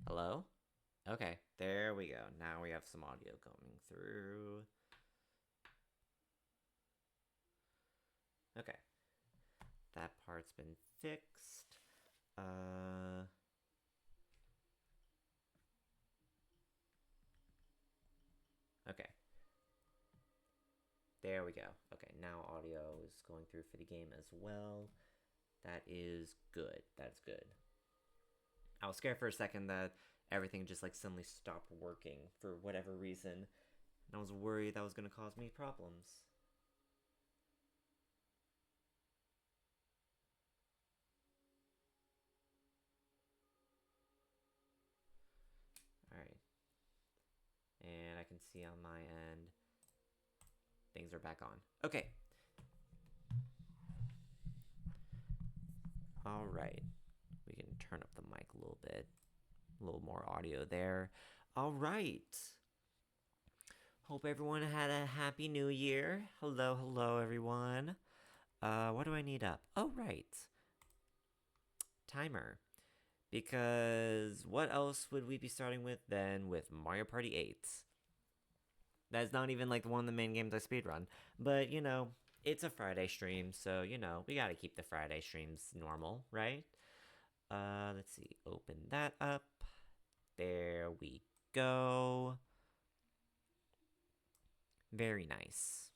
Hello? Okay, there we go. Now we have some audio coming through. Okay, that part's been fixed. Okay. There we go. Okay, now audio is going through for the game as well. That is good. That's good. I was scared for a second that everything just like suddenly stopped working for whatever reason. And I was worried that was going to cause me problems. Alright. And I can see on my end things are back on. Okay. Alright. We can turn up the mic a little bit. A little more audio there. Alright. Hope everyone had a happy new year. Hello, everyone. What do I need up? Oh, right. Timer. Because what else would we be starting with than with Mario Party 8? That's not even like one of the main games I speedrun. But, it's a Friday stream, so, we gotta keep the Friday streams normal, right? Let's see. Open that up. There we go. Very nice.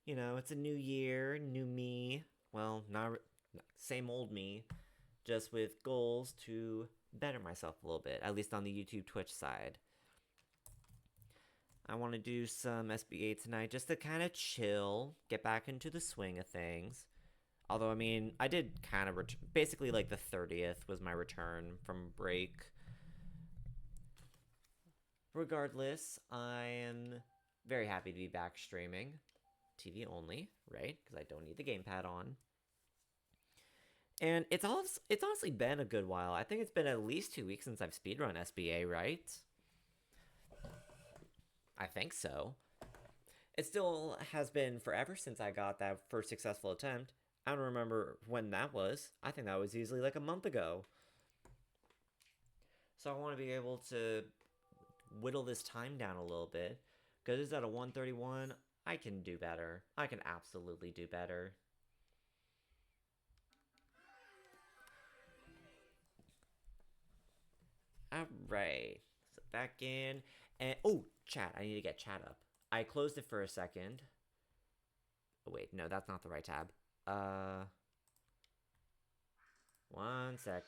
It's a new year, new me. Well, not same old me, just with goals to better myself a little bit, at least on the YouTube Twitch side. I want to do some SBA tonight just to kind of chill, get back into the swing of things. Although, I mean, I did kind of basically like the 30th was my return from break. Regardless, I am very happy to be back streaming. TV only, right? Because I don't need the gamepad on. And it's honestly been a good while. I think it's been at least 2 weeks since I've speedrun SBA, right? I think so. It still has been forever since I got that first successful attempt. I don't remember when that was. I think that was easily like a month ago. So I want to be able to whittle this time down a little bit. Because it's at a 131. I can do better. I can absolutely do better. Alright. So back in. And oh, chat. I need to get chat up. I closed it for a second. Oh, wait. No, that's not the right tab. One sec.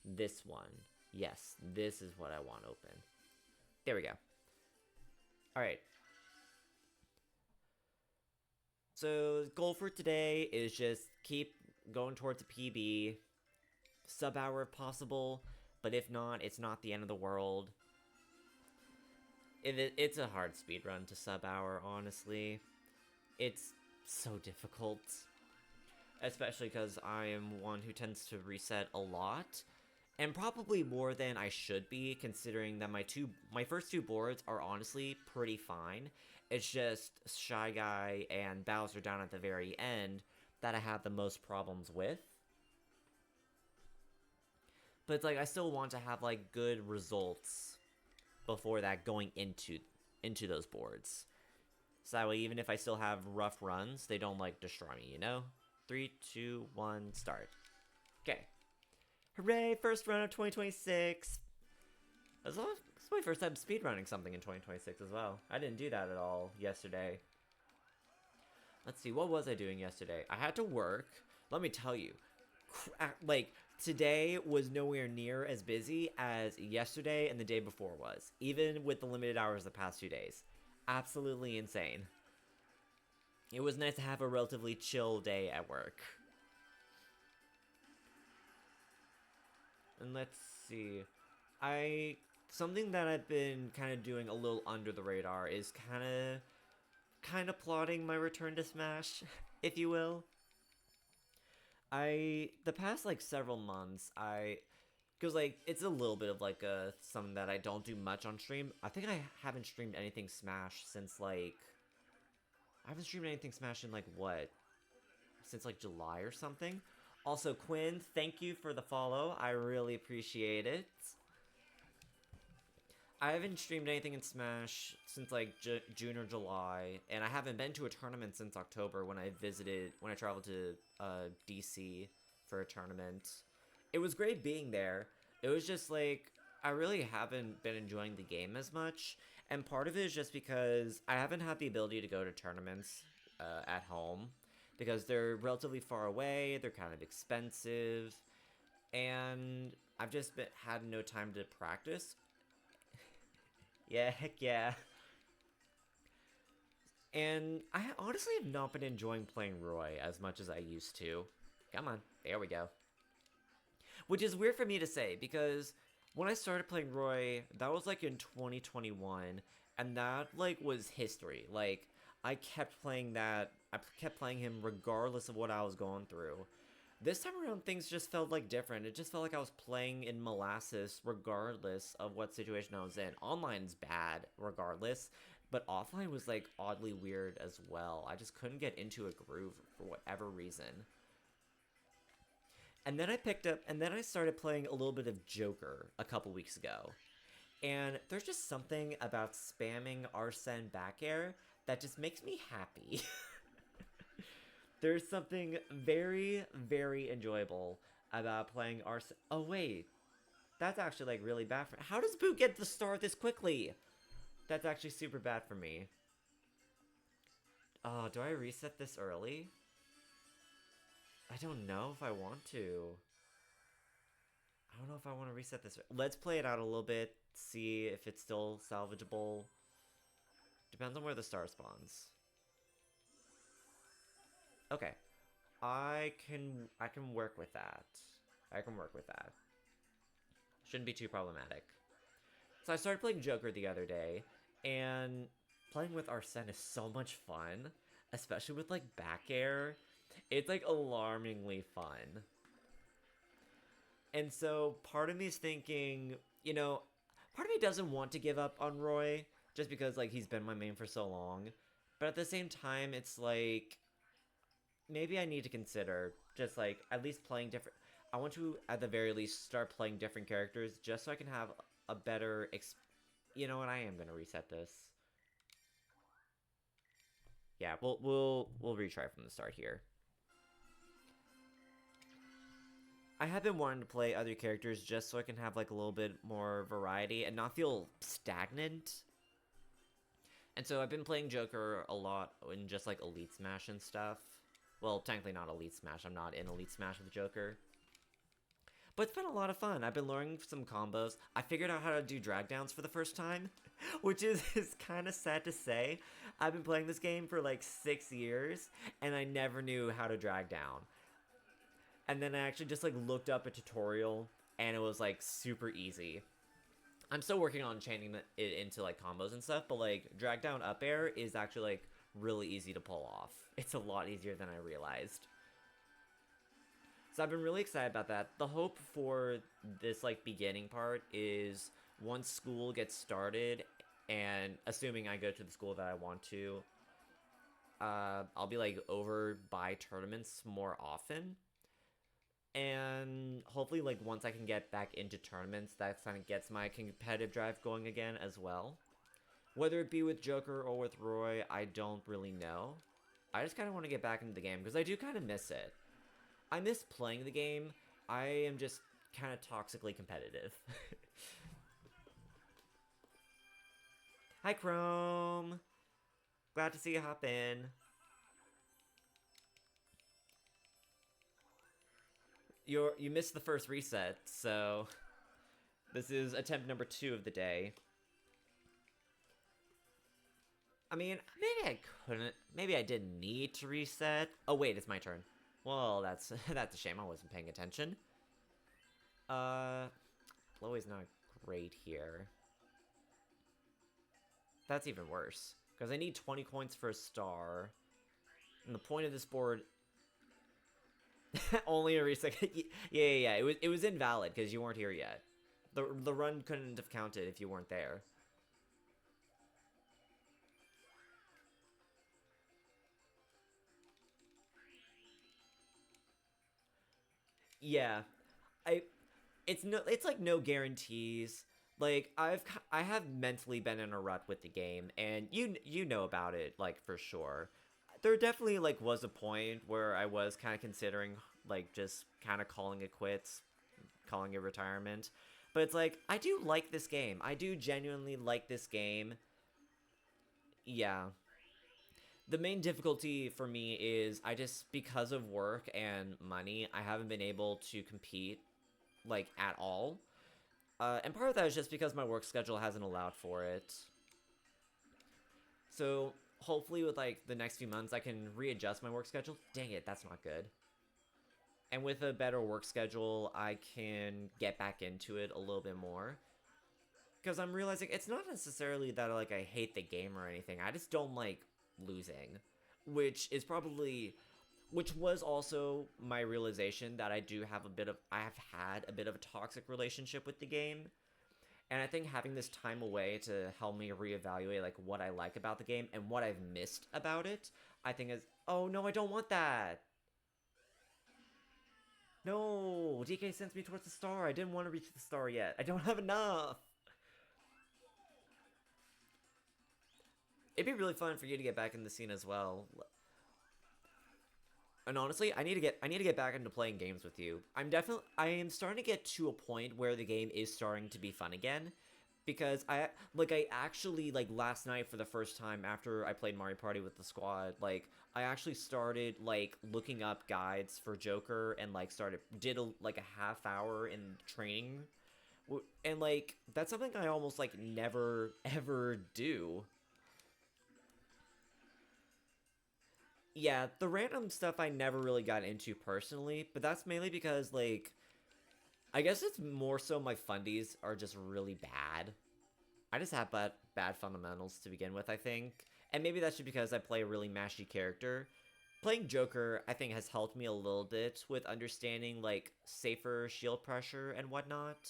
This one. Yes, this is what I want open. There we go. Alright. So, goal for today is just keep going towards a PB. Sub-hour if possible. But if not, it's not the end of the world. It's a hard speedrun to sub-hour, honestly. It's so difficult. Especially because I am one who tends to reset a lot. And probably more than I should be, considering that my first two boards are honestly pretty fine. It's just Shy Guy and Bowser down at the very end that I have the most problems with. But it's like, I still want to have, like, good results before that going into those boards. So that way, even if I still have rough runs, they don't, like, destroy me, you know? 3, 2, 1, start. Okay. Hooray, first run of 2026! This is my first time speedrunning something in 2026 as well. I didn't do that at all yesterday. Let's see, what was I doing yesterday? I had to work. Let me tell you, like, today was nowhere near as busy as yesterday and the day before was, even with the limited hours the past 2 days. Absolutely insane. It was nice to have a relatively chill day at work. And let's see. Something that I've been kind of doing a little under the radar is kind of plotting my return to Smash, if you will. The past like several months, because like it's a little bit of like something that I don't do much on stream. I think I haven't streamed anything Smash since like, I haven't streamed anything Smash in like what? Since like July or something. Also, Quinn, thank you for the follow. I really appreciate it. I haven't streamed anything in Smash since like June or July, and I haven't been to a tournament since October when I traveled to DC for a tournament. It was great being there. It was just like, I really haven't been enjoying the game as much, and part of it is just because I haven't had the ability to go to tournaments at home, because they're relatively far away, they're kind of expensive, and I've just had no time to practice. Yeah, heck yeah. And I honestly have not been enjoying playing Roy as much as I used to. Come on, there we go. Which is weird for me to say, because when I started playing Roy, that was like in 2021, and that like was history. Like, I kept playing him regardless of what I was going through. This time around, things just felt like different. It just felt like I was playing in molasses regardless of what situation I was in. Online's bad regardless, but offline was like oddly weird as well. I just couldn't get into a groove for whatever reason. And then I started playing a little bit of Joker a couple weeks ago. And there's just something about spamming Arsene back air that just makes me happy. There's something very, very enjoyable about playing Arsene. Oh, wait. That's actually, like, really bad for... How does Boo get the star this quickly? That's actually super bad for me. Oh, do I reset this early? I don't know if I want to. I don't know if I want to reset this. Let's play it out a little bit. See if it's still salvageable. Depends on where the star spawns. Okay. I can work with that. I can work with that. Shouldn't be too problematic. So I started playing Joker the other day, and playing with Arsene is so much fun, especially with like back air. It's like alarmingly fun. And so part of me is thinking, part of me doesn't want to give up on Roy just because like he's been my main for so long. But at the same time, it's like maybe I need to consider just like at least playing different. I want to at the very least start playing different characters just so I can have a better you know what, I am gonna reset this. Yeah, we'll retry from the start here. I have been wanting to play other characters just so I can have like a little bit more variety and not feel stagnant. And so I've been playing Joker a lot in just like Elite Smash and stuff. Well, technically not Elite Smash. I'm not in Elite Smash with Joker. But it's been a lot of fun. I've been learning some combos. I figured out how to do drag downs for the first time, which is kind of sad to say. I've been playing this game for like 6 years, and I never knew how to drag down. And then I actually just like looked up a tutorial, and it was like super easy. I'm still working on chaining it into like combos and stuff, but like drag down up air is actually like really easy to pull off. It's a lot easier than I realized. So I've been really excited about that. The hope for this like beginning part is once school gets started, and assuming I go to the school that I want to, I'll be like over by tournaments more often. And hopefully like once I can get back into tournaments, that kind of gets my competitive drive going again as well. Whether it be with Joker or with Roy, I don't really know. I just kind of want to get back into the game because I do kind of miss it. I miss playing the game. I am just kind of toxically competitive. Hi, Chrome. Glad to see you hop in. You missed the first reset, so this is attempt number 2 of the day. I mean, maybe I couldn't. Maybe I didn't need to reset. Oh wait, it's my turn. Well, that's a shame. I wasn't paying attention. Chloe's not great here. That's even worse because I need 20 coins for a star, and the point of this board. Only a reset. Yeah. It was invalid because you weren't here yet. The run couldn't have counted if you weren't there. Yeah, I it's like no guarantees. Like I have mentally been in a rut with the game, and you know about it, like, for sure. There definitely like was a point where I was kind of considering like just kind of calling it quits, calling it retirement. But it's like I do like this game. I do genuinely like this game. Yeah. The main difficulty for me is I just, because of work and money, I haven't been able to compete like at all. And part of that is just because my work schedule hasn't allowed for it. So hopefully with like the next few months I can readjust my work schedule. Dang it, that's not good. And with a better work schedule, I can get back into it a little bit more. Because I'm realizing it's not necessarily that like I hate the game or anything. I just don't like losing, which is probably, which was also my realization that I have had a bit of a toxic relationship with the game. And I think having this time away to help me reevaluate like what I like about the game and what I've missed about it, I think is, oh no, I don't want that. No, DK sends me towards the star. I didn't want to reach the star yet. I don't have enough. It'd be really fun for you to get back in the scene as well. And honestly, I need to get back into playing games with you. I am starting to get to a point where the game is starting to be fun again, because I actually, like, last night for the first time after I played Mario Party with the squad, like, I actually started like looking up guides for Joker and like did like a half hour in training. And like that's something I almost like never ever do. Yeah, the random stuff I never really got into personally, but that's mainly because, like, I guess it's more so my fundies are just really bad. I just have bad fundamentals to begin with, I think. And maybe that's just because I play a really mashy character. Playing Joker, I think, has helped me a little bit with understanding, like, safer shield pressure and whatnot.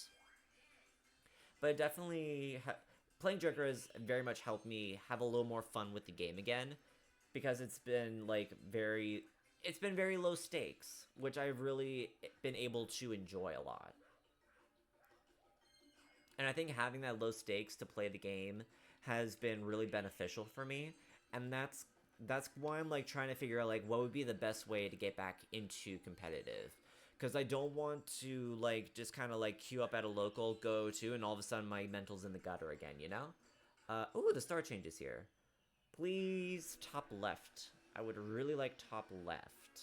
But it definitely, playing Joker has very much helped me have a little more fun with the game again, because it's been very low stakes, which I've really been able to enjoy a lot. And I think having that low stakes to play the game has been really beneficial for me, and that's why I'm like trying to figure out like what would be the best way to get back into competitive. Because I don't want to like just kind of like queue up at a local, go to, and all of a sudden my mental's in the gutter again, you know? Ooh, the star changes here. Please, top left. I would really like top left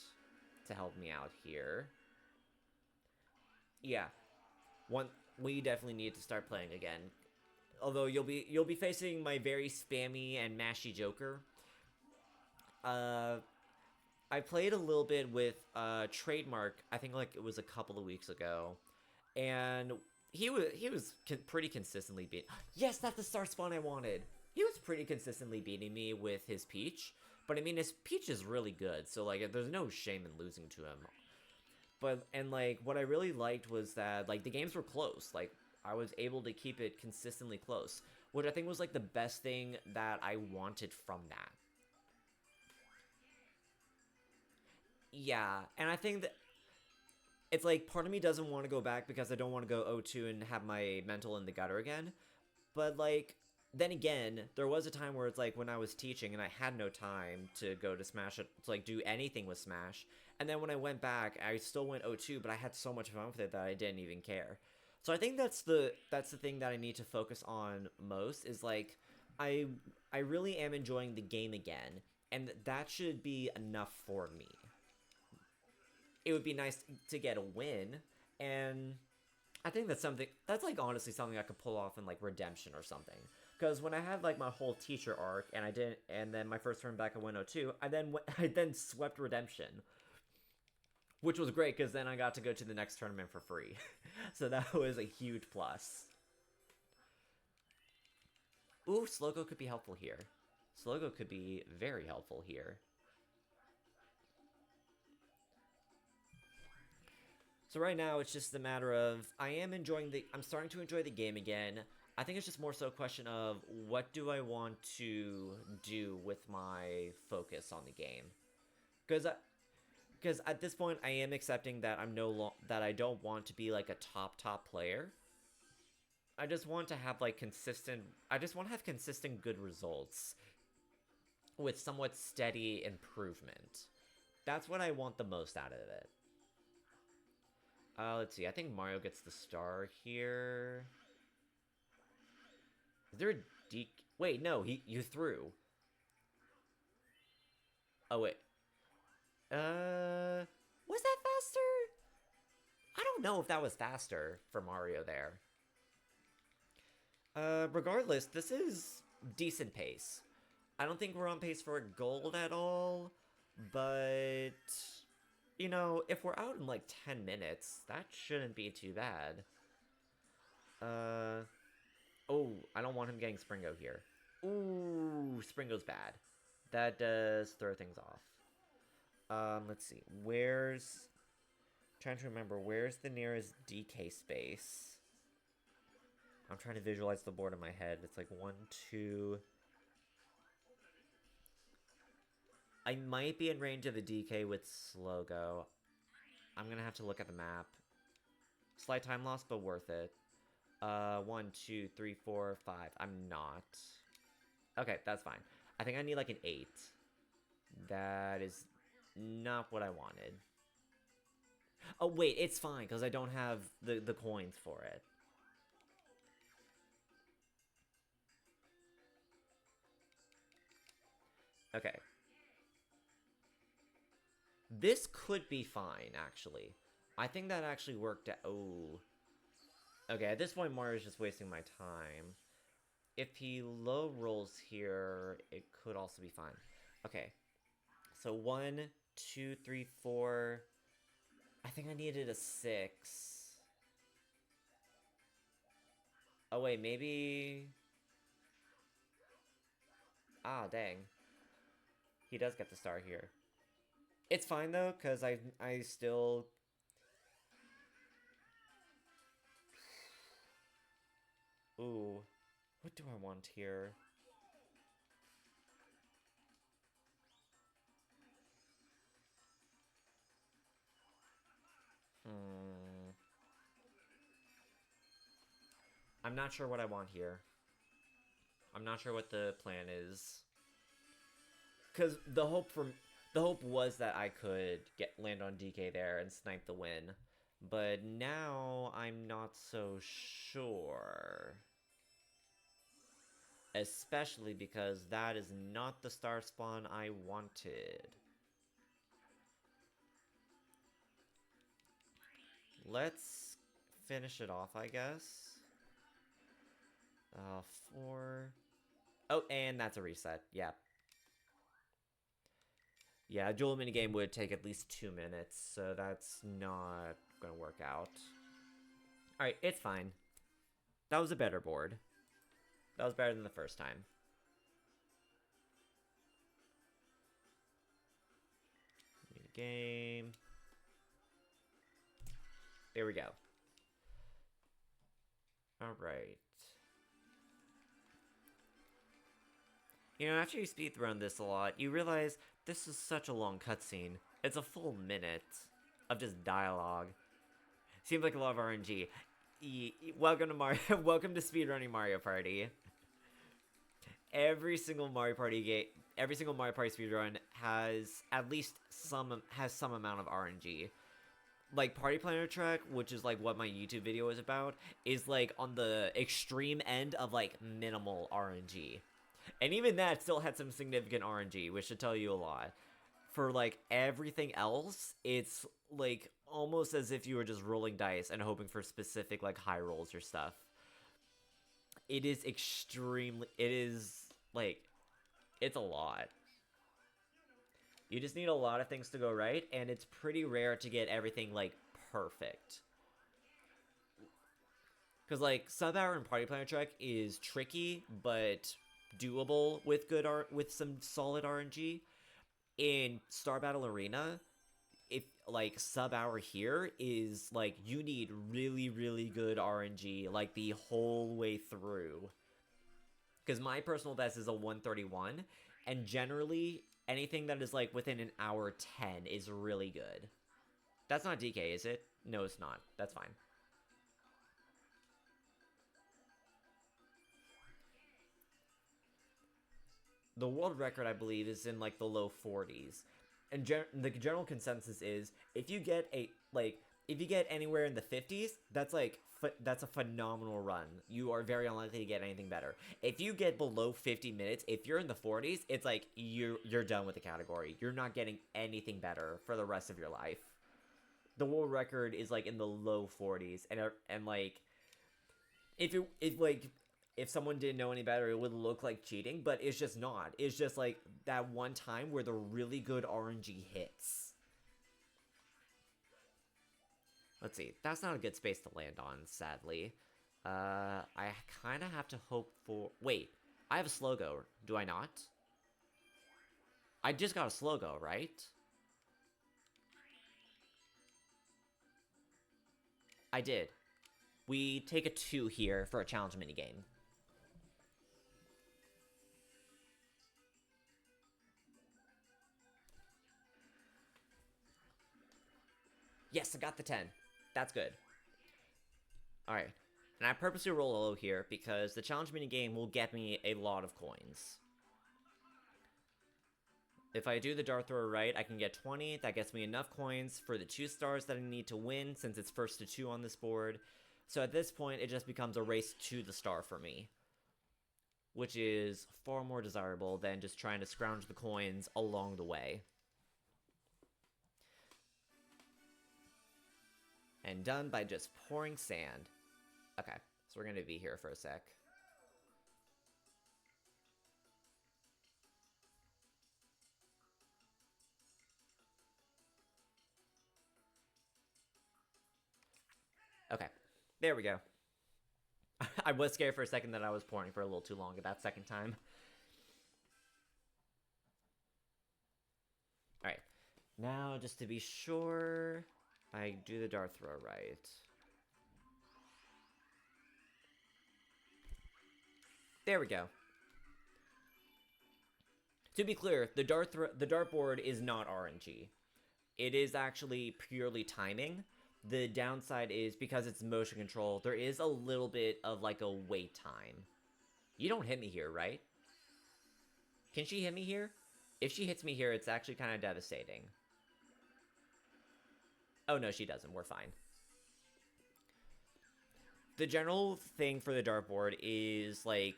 to help me out here. Yeah, one we definitely need to start playing again. Although you'll be facing my very spammy and mashy Joker. Uh, I played a little bit with Trademark. I think like it was a couple of weeks ago, and he was pretty consistently beat. Yes, that's the star spawn I wanted. He was pretty consistently beating me with his Peach, but I mean his Peach is really good, so like there's no shame in losing to him. But and like what I really liked was that like the games were close. Like I was able to keep it consistently close, which I think was like the best thing that I wanted from that. Yeah, and I think that it's like part of me doesn't want to go back because I don't want to go 0-2 and have my mental in the gutter again. But like then again, there was a time where it's like when I was teaching and I had no time to go to Smash, to like do anything with Smash. And then when I went back, I still went 0-2, but I had so much fun with it that I didn't even care. So I think that's the thing that I need to focus on most is like I I really am enjoying the game again, and that should be enough for me. It would be nice to get a win, and I think that's like honestly something I could pull off in like Redemption or something. Because when I had like my whole teacher arc and I didn't, and then my first turn back I went 0-2, I then swept Redemption, which was great because then I got to go to the next tournament for free. So that was a huge plus. Ooh, Slowgo could be helpful here. Slowgo could be very helpful here. So right now it's just a matter of I'm starting to enjoy the game again. I think it's just more so a question of what do I want to do with my focus on the game. Because because at this point I am accepting that that I don't want to be like a top player. I just want to have like I just want to have consistent good results with somewhat steady improvement. That's what I want the most out of it. Let's see. I think Mario gets the star here. Is there a D? Wait, no. You threw. Oh wait. Was that faster? I don't know if that was faster for Mario there. Regardless, this is decent pace. I don't think we're on pace for a gold at all, but you know, if we're out in like 10 minutes, that shouldn't be too bad. Oh, I don't want him getting Springo here. Ooh, Springo's bad. That does throw things off. Let's see. Trying to remember, where's the nearest DK space? I'm trying to visualize the board in my head. It's like 1, 2... I might be in range of a DK with slow go. I'm gonna have to look at the map. Slight time loss, but worth it. 1, 2, 3, 4, 5. I'm not. Okay, that's fine. I think I need like an 8. That is not what I wanted. Oh wait, it's fine because I don't have the coins for it. Okay. This could be fine, actually. I think that actually worked out. Oh. Okay, at this point, Mario's just wasting my time. If he low rolls here, it could also be fine. Okay. So 1, 2, 3, 4. I think I needed a 6. Oh, wait, maybe... Ah, dang. He does get the star here. It's fine, though, because I still... Ooh. What do I want here? I'm not sure what I want here. I'm not sure what the plan is. Because the hope was that I could land on DK there and snipe the win. But now I'm not so sure. Especially because that is not the star spawn I wanted. Let's finish it off, I guess. 4. Oh, and that's a reset. Yeah. Yeah, a dual minigame would take at least 2 minutes, so that's not gonna work out. Alright, it's fine. That was a better board. That was better than the first time. Minigame. There we go. Alright. You know, after you speedrun this a lot, you realize this is such a long cutscene. It's a full minute of just dialogue. Seems like a lot of RNG. Welcome to Mario. Welcome to speedrunning Mario Party. Every single Mario Party speedrun has at least some amount of RNG. Like Party Planner Trek, which is like what my YouTube video is about, is like on the extreme end of like minimal RNG. And even that still had some significant RNG, which should tell you a lot. For, like, everything else, it's, like, almost as if you were just rolling dice and hoping for specific, like, high rolls or stuff. It is like, it's a lot. You just need a lot of things to go right, and it's pretty rare to get everything, like, perfect. Because, like, Sub-Hour and Party Planner Trek is tricky, but doable with some solid RNG. In Star Battle Arena, if like Sub-Hour here is like you need really, really good RNG like the whole way through. Because my personal best is a 131, And generally, anything that is like within an hour 10 is really good. That's not DK, is it? No, it's not. That's fine. The world record, I believe, is in like the low 40s. And the general consensus is if you get if you get anywhere in the 50s, that's like that's a phenomenal run. You are very unlikely to get anything better. If you get below 50 minutes, if you're in the 40s, it's like you're done with the category. You're not getting anything better for the rest of your life. The world record is like in the low 40s, and like if someone didn't know any better, it would look like cheating, but it's just not. It's just like that one time where the really good RNG hits. Let's see. That's not a good space to land on, sadly. I kind of have to hope for... Wait, I have a slow go, do I not? I just got a slow go, right? I did. We take a 2 here for a challenge minigame. Yes, I got the 10. That's good. Alright. And I purposely roll low here because the challenge minigame will get me a lot of coins. If I do the dart thrower right, I can get 20. That gets me enough coins for the 2 stars that I need to win since it's first to 2 on this board. So at this point, it just becomes a race to the star for me, which is far more desirable than just trying to scrounge the coins along the way. And done by just pouring sand. Okay, so we're going to be here for a sec. Okay, there we go. I was scared for a second that I was pouring for a little too long at that second time. Alright, now just to be sure, I do the dart throw right. There we go. To be clear, the dartboard is not RNG. It is actually purely timing. The downside is because it's motion control, there is a little bit of like a wait time. You don't hit me here, right? Can she hit me here? If she hits me here, it's actually kind of devastating. Oh no, she doesn't. We're fine. The general thing for the dartboard is like...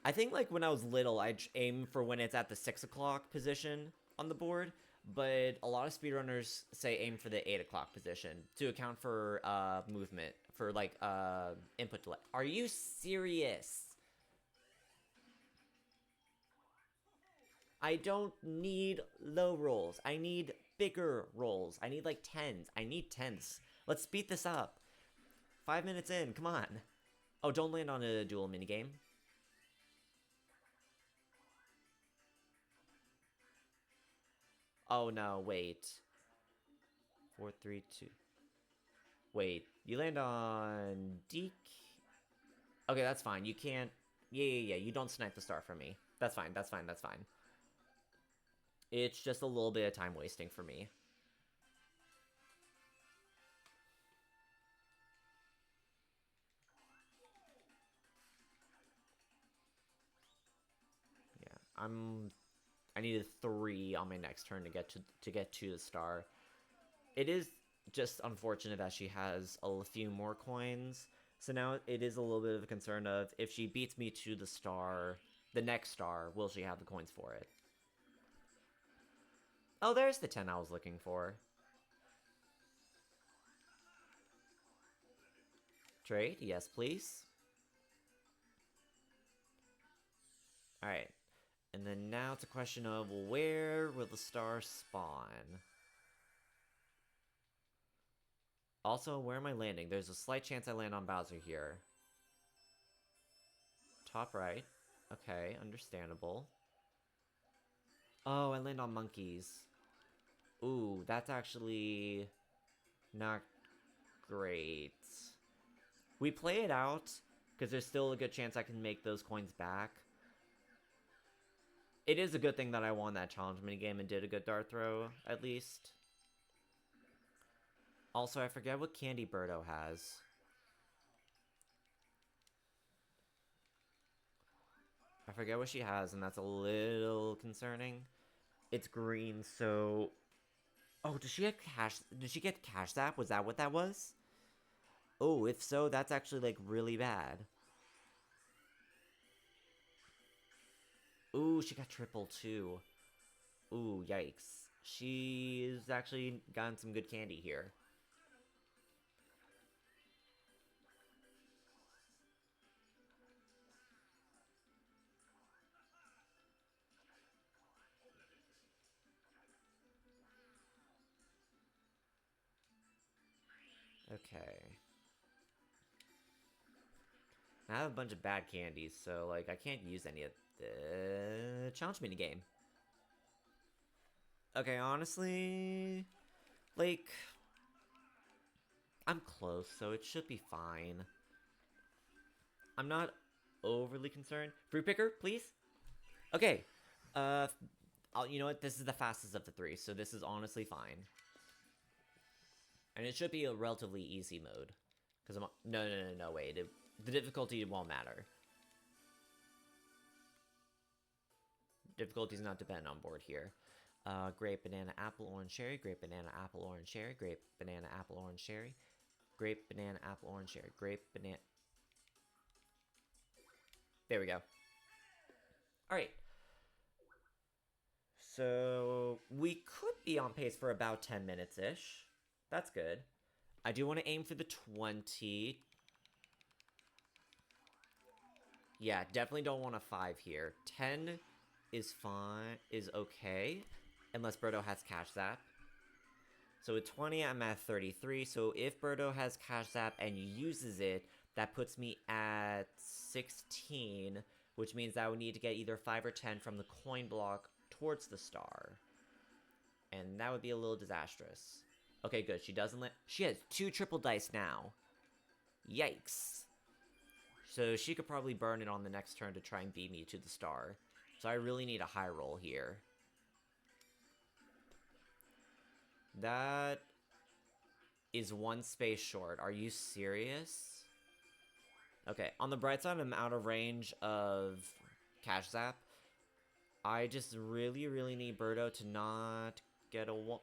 I think like when I was little, I'd aim for when it's at the 6 o'clock position on the board. But a lot of speedrunners say aim for the 8 o'clock position to account for movement, for like input delay. Are you serious? I don't need low rolls. I need bigger rolls. I need like 10s. I need 10s. Let's speed this up. 5 minutes in, come on. Oh, don't land on a duel minigame. Oh no, wait. 4, 3, 2. Wait, you land on Deke? Okay, that's fine. You can't... Yeah. You don't snipe the star from me. That's fine, that's fine. It's just a little bit of time wasting for me. Yeah, I needed 3 on my next turn to get to the star. It is just unfortunate that she has a few more coins. So now it is a little bit of a concern of if she beats me to the star, the next star, will she have the coins for it? Oh, there's the 10 I was looking for. Trade, yes please. Alright. And then now it's a question of where will the star spawn? Also, where am I landing? There's a slight chance I land on Bowser here. Top right. Okay, understandable. Oh, I land on monkeys. Ooh, that's actually not great. We play it out, because there's still a good chance I can make those coins back. It is a good thing that I won that challenge minigame and did a good dart throw, at least. Also, I forget what candy Birdo has. I forget what she has, and that's a little concerning. It's green, so... Oh, does she get cash? Did she get cash zap? Was that what that was? Oh, if so, that's actually, like, really bad. Ooh, she got triple, too. Ooh, yikes. She's actually gotten some good candy here. Okay. I have a bunch of bad candies, so, like, I can't use any of the challenge minigame. Okay, honestly... Like... I'm close, so it should be fine. I'm not overly concerned. Fruit picker, please? Okay. You know what? This is the fastest of the three, so this is honestly fine. And it should be a relatively easy mode. Because I'm... No, wait. The difficulty won't matter. Difficulty is not dependent on board here. Grape, banana, apple, orange, cherry. Grape, banana, apple, orange, cherry. Grape, banana, apple, orange, cherry. Grape, banana, apple, orange, cherry. Grape, banana... There we go. Alright. So, we could be on pace for about 10 minutes-ish. That's good. I do want to aim for the 20. Yeah, definitely don't want a 5 here. 10 is fine, is okay. Unless Birdo has Cash Zap. So with 20, I'm at 33. So if Birdo has Cash Zap and uses it, that puts me at 16. Which means I would need to get either 5 or 10 from the coin block towards the star. And that would be a little disastrous. Okay, good. She doesn't let... She has 2 triple dice now. Yikes. So she could probably burn it on the next turn to try and beat me to the star. So I really need a high roll here. That is 1 space short. Are you serious? Okay, on the bright side, I'm out of range of Cash Zap. I just really need Birdo to not get a one.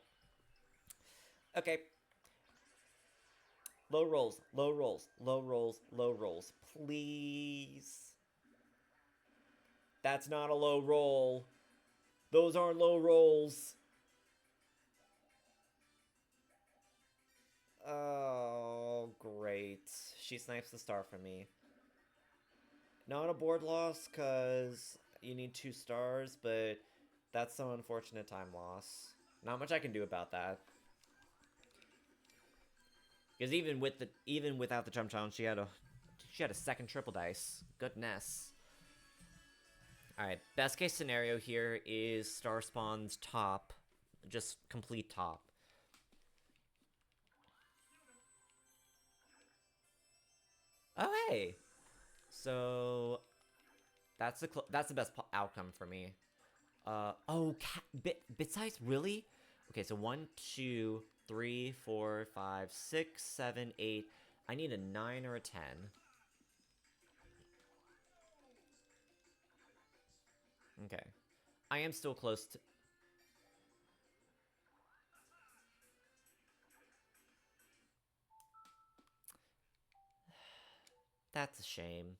Okay. Low rolls, low rolls, low rolls, low rolls. Please. That's not a low roll. Those aren't low rolls. Oh, great. She snipes the star for me. Not a board loss, because you need 2 stars, but that's some unfortunate time loss. Not much I can do about that. Because even without the jump challenge, she had a second triple dice. Goodness. Alright, best case scenario here is star spawns top. Just complete top. Oh, hey! So, that's the best outcome for me. Bit size? Really? Okay, so 1, 2, 3, 4, 5, 6, 7, 8. I need a 9 or a 10. Okay. I am still close to... That's a shame.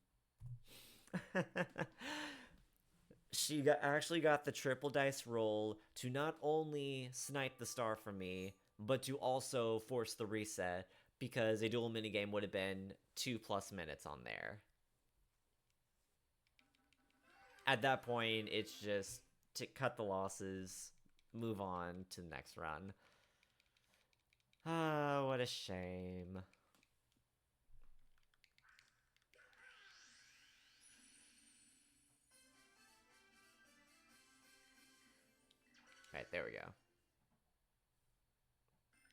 She actually got the triple dice roll to not only snipe the star from me, but to also force the reset, because a dual minigame would have been 2+ minutes on there. At that point, it's just to cut the losses, move on to the next run. Ah, what a shame. Alright, there we go.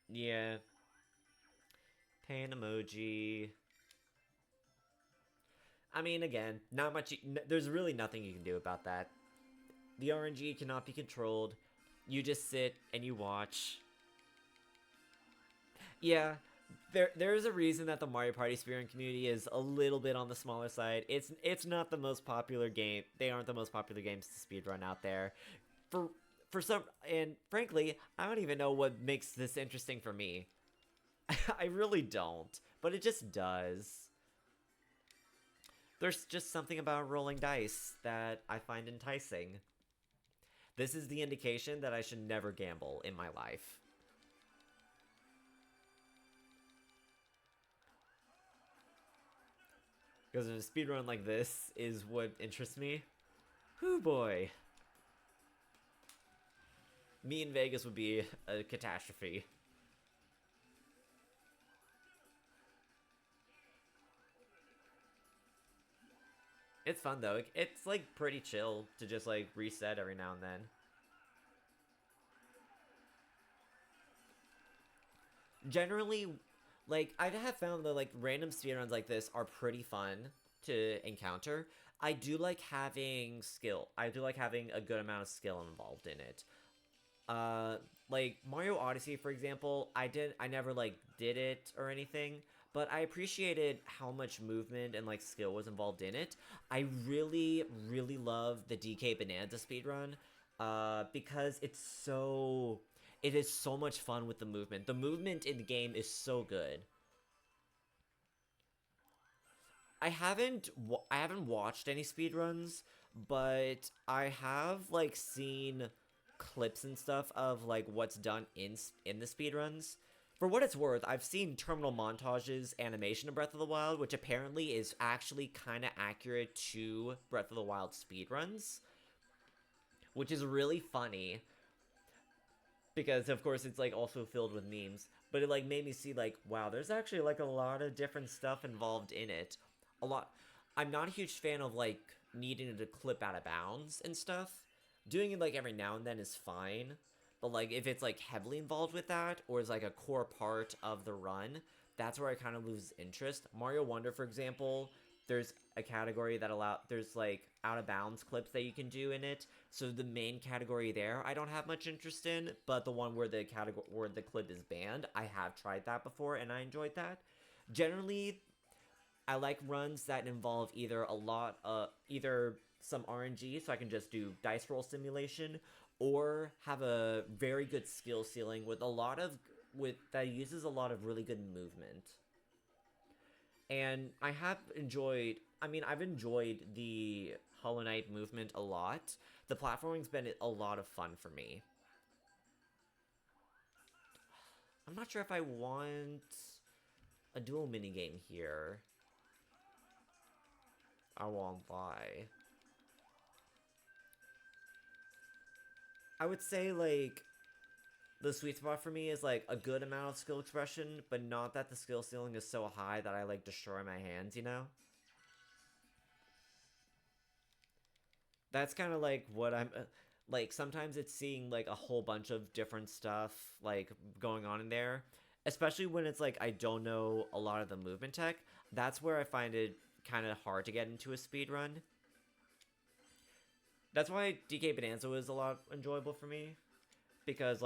Yeah. Pain emoji. I mean, again, not much. There's really nothing you can do about that. The RNG cannot be controlled. You just sit and you watch. Yeah, there's a reason that the Mario Party speedrun community is a little bit on the smaller side. It's not the most popular game. They aren't the most popular games to speedrun out there. For for some, and frankly, I don't even know what makes this interesting for me. I really don't, but it just does. There's just something about rolling dice that I find enticing. This is the indication that I should never gamble in my life. Because a speedrun like this is what interests me. Whoo boy. Me in Vegas would be a catastrophe. It's fun though. It's like pretty chill to just like reset every now and then. Generally, like I have found that like random speedruns like this are pretty fun to encounter. I do like having skill. I do like having a good amount of skill involved in it. Like Mario Odyssey, for example, I never like did it or anything, but I appreciated how much movement and like skill was involved in it. I really, really love the DK Bonanza speedrun, because it is so much fun with the movement. The movement in the game is so good. I haven't watched any speedruns, but I have like seen clips and stuff of like what's done in the speedruns. For what it's worth, I've seen terminal montages animation of Breath of the Wild, which apparently is actually kind of accurate to Breath of the Wild speedruns, which is really funny because of course it's like also filled with memes, but it like made me see like, wow, there's actually like a lot of different stuff involved in it. A lot. I'm not a huge fan of like needing to clip out of bounds and stuff. Doing it like every now and then is fine, but like if it's like heavily involved with that or is like a core part of the run, that's where I kind of lose interest. Mario Wonder, for example, there's a category that there's like out of bounds clips that you can do in it. So the main category there, I don't have much interest in, but the one where the clip is banned, I have tried that before and I enjoyed that. Generally, I like runs that involve either some RNG, so I can just do dice roll simulation, or have a very good skill ceiling that uses a lot of really good movement. And I've enjoyed the Hollow Knight movement a lot. The platforming's been a lot of fun for me. I'm not sure if I want a dual minigame here. I won't lie. I would say, like, the sweet spot for me is, like, a good amount of skill expression, but not that the skill ceiling is so high that I, like, destroy my hands, you know? That's kind of, like, what I'm... like, sometimes it's seeing, like, a whole bunch of different stuff, like, going on in there. Especially when it's, like, I don't know a lot of the movement tech. That's where I find it kind of hard to get into a speed run. That's why DK Bonanza was a lot enjoyable for me, because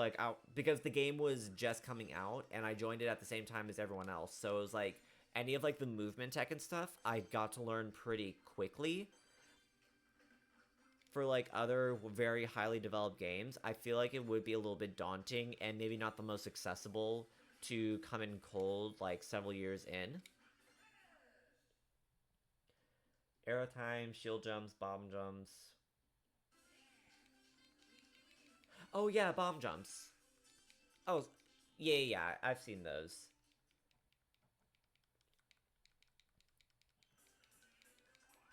because the game was just coming out and I joined it at the same time as everyone else. So it was like any of like the movement tech and stuff I got to learn pretty quickly. For like other very highly developed games, I feel like it would be a little bit daunting and maybe not the most accessible to come in cold like several years in. Arrow time, shield jumps, bomb jumps. Oh yeah, bomb jumps. Oh, yeah, I've seen those.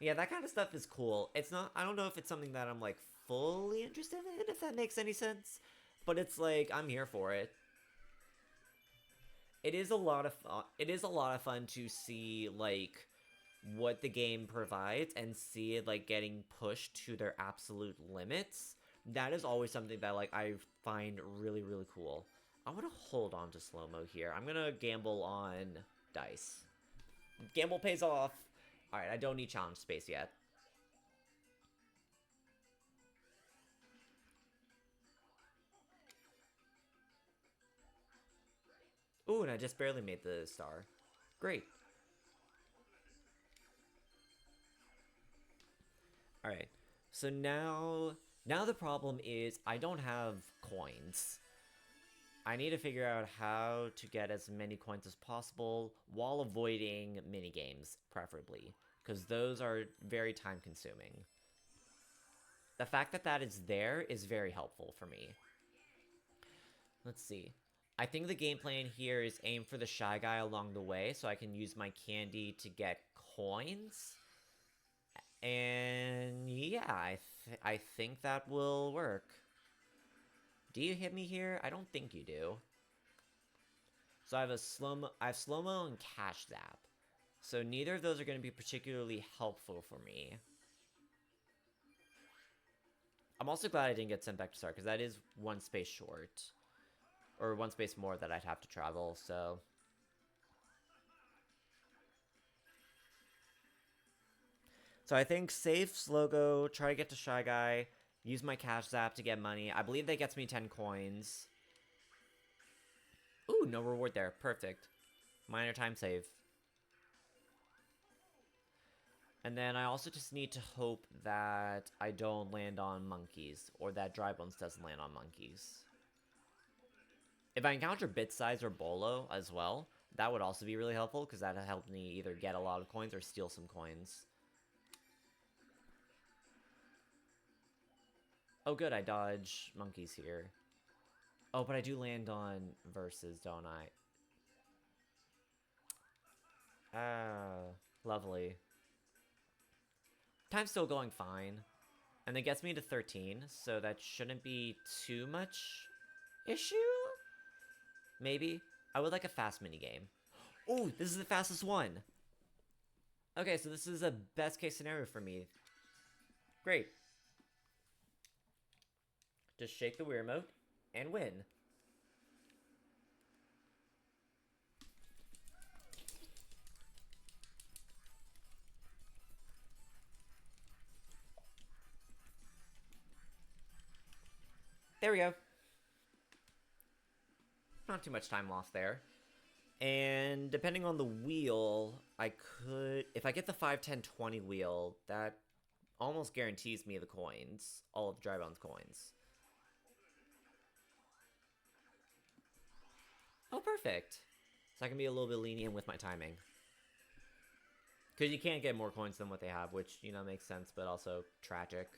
Yeah, that kind of stuff is cool. It's not, I don't know if it's something that I'm like fully interested in, if that makes any sense. But it's like, I'm here for it. It is a lot of fun. It is a lot of fun to see like what the game provides and see it like getting pushed to their absolute limits. That is always something that like I find really, really cool. I want to hold on to slow-mo here. I'm gonna gamble on dice. Gamble pays off. Alright, I don't need challenge space yet. Ooh, and I just barely made the star. Great. Alright. So now the problem is I don't have coins. I need to figure out how to get as many coins as possible while avoiding minigames, preferably. Because those are very time consuming. The fact that that is there is very helpful for me. Let's see. I think the game plan here is aim for the Shy Guy along the way so I can use my candy to get coins. And yeah, I think that will work. Do you hit me here? I don't think you do. So I have slow-mo and cash zap. So neither of those are going to be particularly helpful for me. I'm also glad I didn't get sent back to start because that is one space short. Or one space more that I'd have to travel, so... So I think save Slogo, try to get to Shy Guy, use my cash zap to get money. I believe that gets me 10 coins. Ooh, no reward there. Perfect. Minor time save. And then I also just need to hope that I don't land on monkeys, or that Dry Bones doesn't land on monkeys. If I encounter Bit Size or Bolo as well, that would also be really helpful, because that helped me either get a lot of coins or steal some coins. Oh good, I dodge monkeys here. Oh, but I do land on verses, don't I? Ah, lovely. Time's still going fine. And that gets me to 13, so that shouldn't be too much issue? Maybe. I would like a fast minigame. Oh, this is the fastest one. Okay, so this is a best case scenario for me. Great. Just shake the Wii remote and win. There we go. Not too much time lost there. And depending on the wheel, I could... If I get the 5, 10, 20 wheel, that almost guarantees me the coins. All of Dry Bones coins. Oh, perfect. So I can be a little bit lenient with my timing. Because you can't get more coins than what they have, which, you know, makes sense, but also tragic.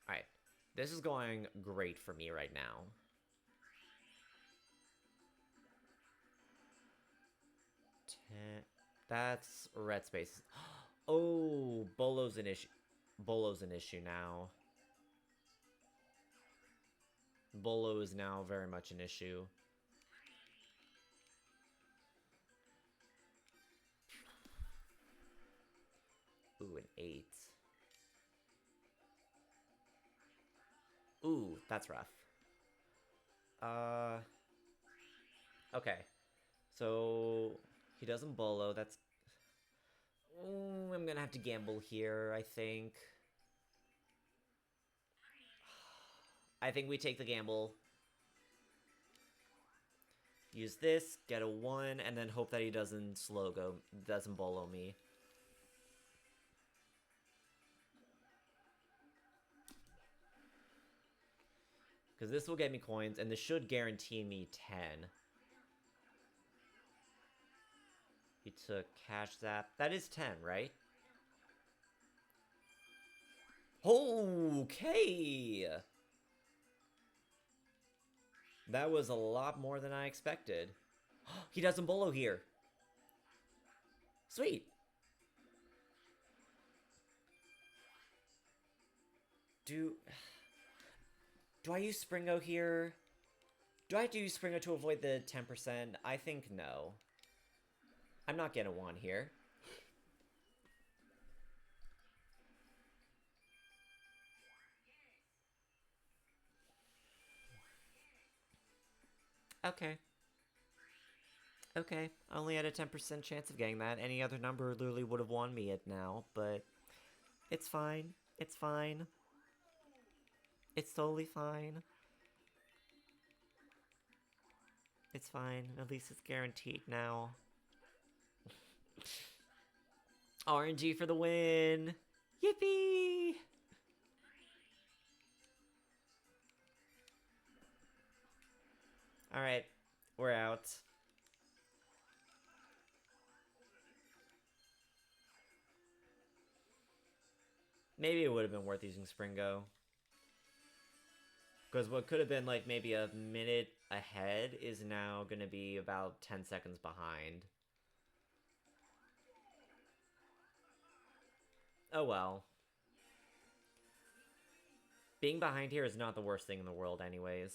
Alright. This is going great for me right now. That's red space. Oh, Bolo's an issue. Bolo's an issue now. Bolo is now very much an issue. Ooh, an 8. Ooh, that's rough. Okay. So, he doesn't Bolo, that's... Ooh, I'm gonna have to gamble here, I think. I think we take the gamble. Use this, get a 1, and then hope that he doesn't doesn't Bolo me. Because this will get me coins, and this should guarantee me 10. He took cash zap. That is 10, right? Okay! That was a lot more than I expected. He doesn't Bolo here. Sweet. Do I use Springo here? Do I have to use Springo to avoid the 10%? I think no. I'm not getting one here. Okay. Okay, I only had a 10% chance of getting that. Any other number literally would have won me it now, but it's fine. It's fine. It's totally fine. It's fine. At least it's guaranteed now. RNG for the win! Yippee! Alright, we're out. Maybe it would have been worth using Springo. Because what could have been like maybe a minute ahead is now going to be about 10 seconds behind. Oh well. Being behind here is not the worst thing in the world anyways.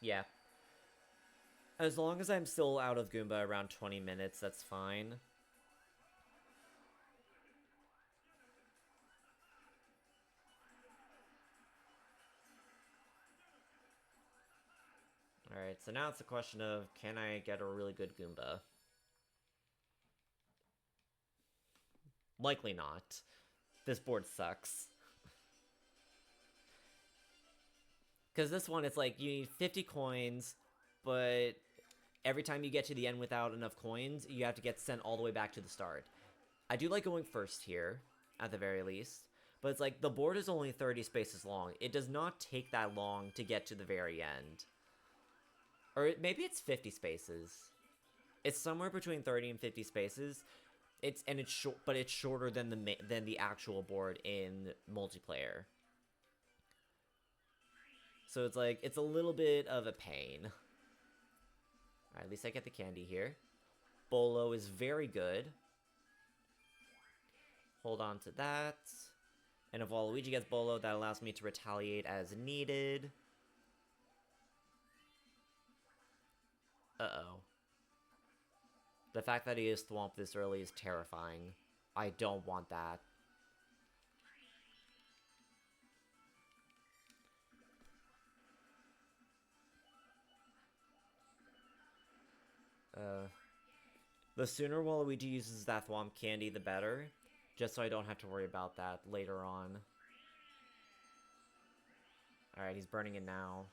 Yeah. As long as I'm still out of Goomba around 20 minutes, that's fine. Alright, so now it's a question of, can I get a really good Goomba? Likely not. This board sucks. Because this one, it's like, you need 50 coins, but every time you get to the end without enough coins, you have to get sent all the way back to the start. I do like going first here, at the very least. But it's like, the board is only 30 spaces long. It does not take that long to get to the very end. Or maybe it's 50 spaces. It's somewhere between 30 and 50 spaces. It's short, but it's shorter than the actual board in multiplayer. So it's like, it's a little bit of a pain. Alright, at least I get the candy here. Bolo is very good. Hold on to that. And if Waluigi gets Bolo, that allows me to retaliate as needed. Uh-oh. The fact that he is thwomped this early is terrifying. I don't want that. The sooner Waluigi uses that Thwomp candy, the better. Just so I don't have to worry about that later on. Alright, he's burning it now.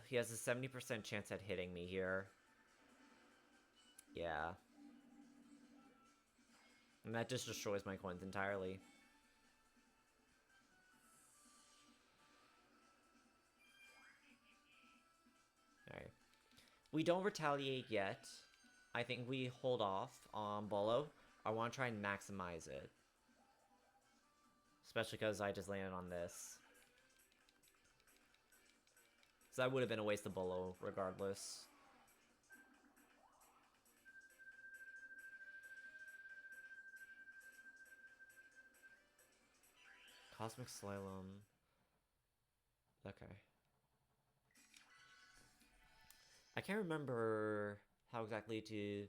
He has a 70% chance at hitting me here. Yeah. And that just destroys my coins entirely. Alright. We don't retaliate yet. I think we hold off on Bolo. I want to try and maximize it. Especially because I just landed on this. So that would have been a waste of Bolo, regardless. Cosmic Slalom. Okay. I can't remember how exactly to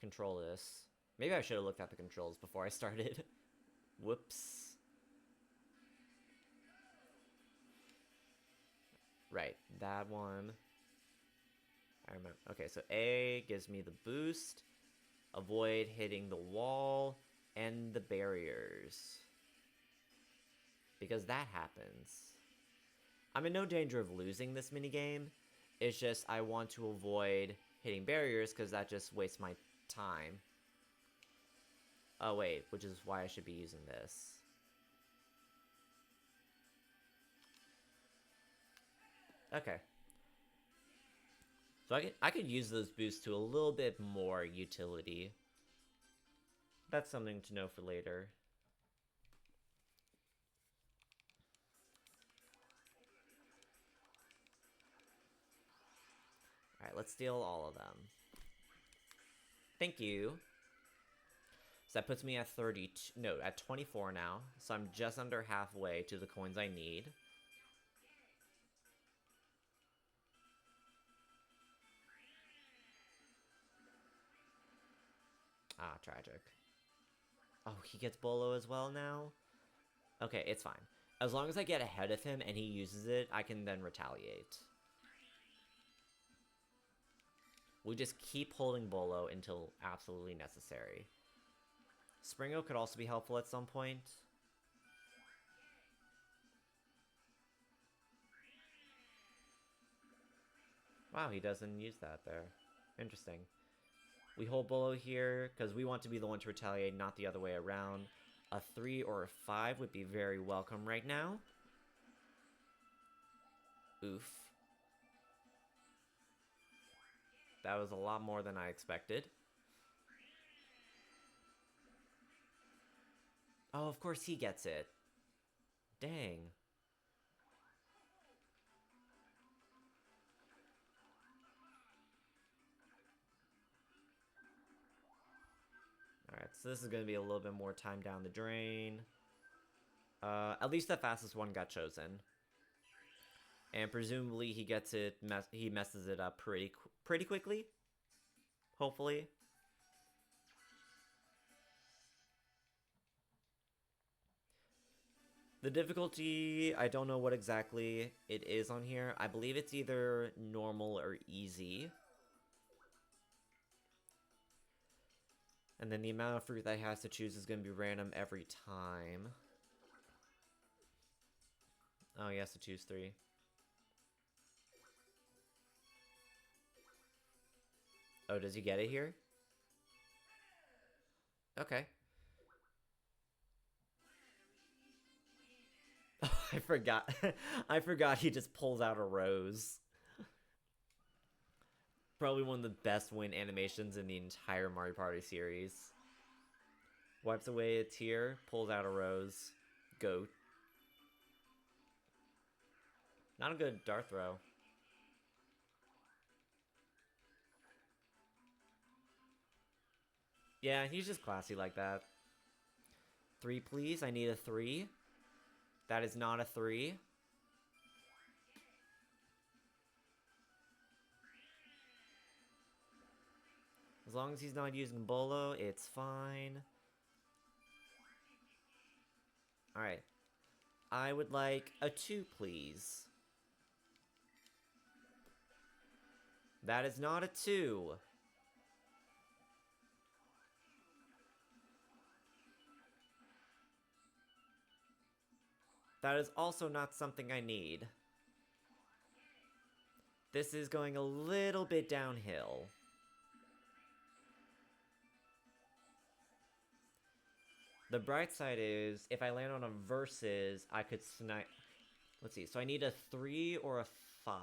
control this. Maybe I should have looked at the controls before I started. Whoops. Right, that one. I remember. Okay, so A gives me the boost, avoid hitting the wall, and the barriers. Because that happens. I'm in no danger of losing this minigame. It's just I want to avoid hitting barriers because that just wastes my time. Oh wait, which is why I should be using this. Okay. So I could use those boosts to a little bit more utility. That's something to know for later. Alright, let's steal all of them. Thank you. So that puts me at 32, no, at 24 now. So I'm just under halfway to the coins I need. Ah, tragic. Oh, he gets Bolo as well now? Okay, it's fine. As long as I get ahead of him and he uses it, I can then retaliate. We just keep holding Bolo until absolutely necessary. Springo could also be helpful at some point. Wow, he doesn't use that there. Interesting. We hold Bolo here because we want to be the one to retaliate, not the other way around. A 3 or a 5 would be very welcome right now. Oof. That was a lot more than I expected. Oh, of course he gets it. Dang. Alright, so this is going to be a little bit more time down the drain. At least the fastest one got chosen. And presumably he gets it, he messes it up pretty quickly. Hopefully. The difficulty, I don't know what exactly it is on here. I believe it's either normal or easy. And then the amount of fruit that he has to choose is going to be random every time. Oh, he has to choose 3. Oh, does he get it here? Okay. Oh, I forgot. I forgot he just pulls out a rose. Probably one of the best win animations in the entire Mario Party series. Wipes away a tear, pulls out a rose. Goat. Not a good dart throw. Yeah, he's just classy like that. 3, please. I need a 3. That is not a 3. As long as he's not using Bolo, it's fine. Alright. I would like a 2, please. That is not a 2. That is also not something I need. This is going a little bit downhill. The bright side is, if I land on a versus, I could snipe. Let's see, so I need a 3 or a 5.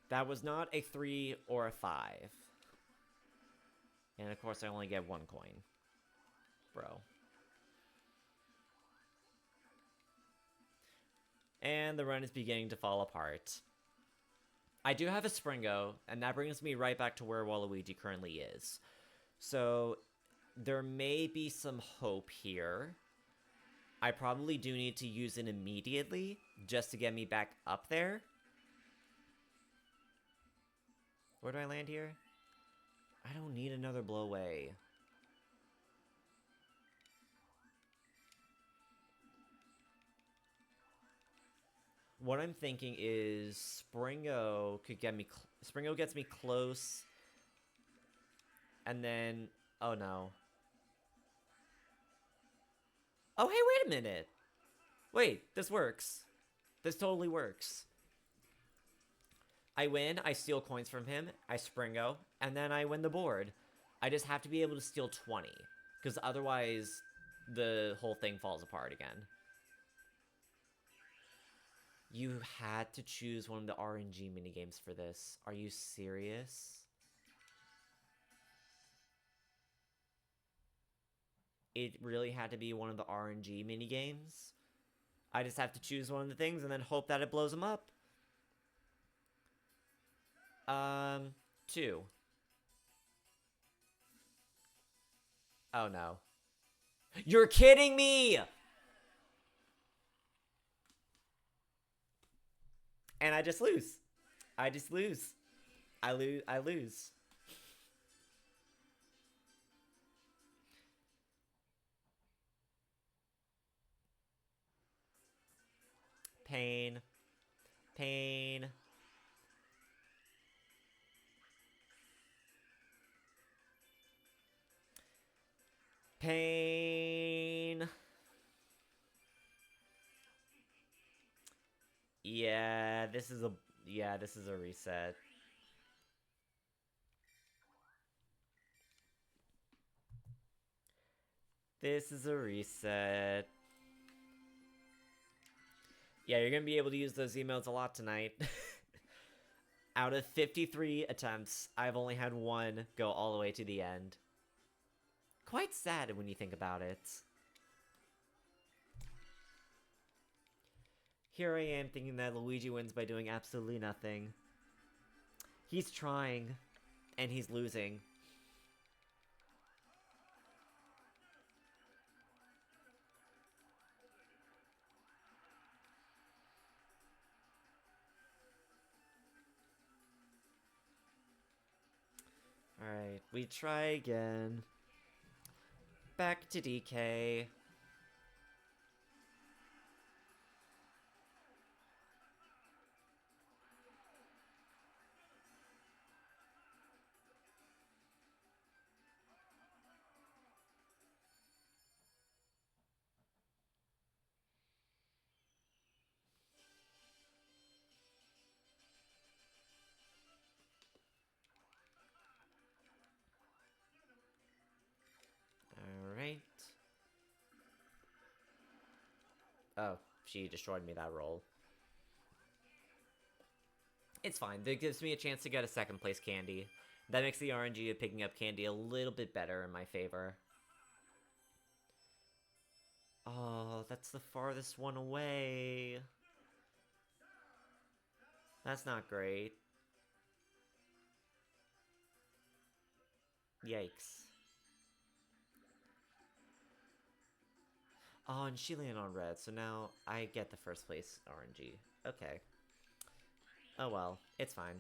That was not a 3 or a 5. And of course I only get 1 coin. Bro. And the run is beginning to fall apart. I do have a Springo, and that brings me right back to where Waluigi currently is. So, there may be some hope here. I probably do need to use it immediately, just to get me back up there. Where do I land here? I don't need another blowaway. What I'm thinking is Springo could get me... Springo gets me close. And then... Oh, no. Oh, hey, wait a minute. Wait, this works. This totally works. I win, I steal coins from him, I Springo, and then I win the board. I just have to be able to steal 20. Because otherwise, the whole thing falls apart again. You had to choose one of the RNG minigames for this. Are you serious? It really had to be one of the RNG minigames? I just have to choose one of the things and then hope that it blows them up. 2. Oh no. You're kidding me! And I just lose. I just lose. I lose. Pain. Pain. Pain. Yeah, this is a reset. This is a reset. Yeah, you're gonna be able to use those emotes a lot tonight. Out of 53 attempts, I've only had one go all the way to the end. Quite sad when you think about it. Here I am thinking that Luigi wins by doing absolutely nothing. He's trying, and he's losing. Alright, we try again. Back to DK. Alright. Oh, she destroyed me that roll. It's fine. That gives me a chance to get a second place candy. That makes the RNG of picking up candy a little bit better in my favor. Oh, that's the farthest one away. That's not great. Yikes. Oh, and she landed on red, so now I get the first place RNG. Okay. Oh well, it's fine.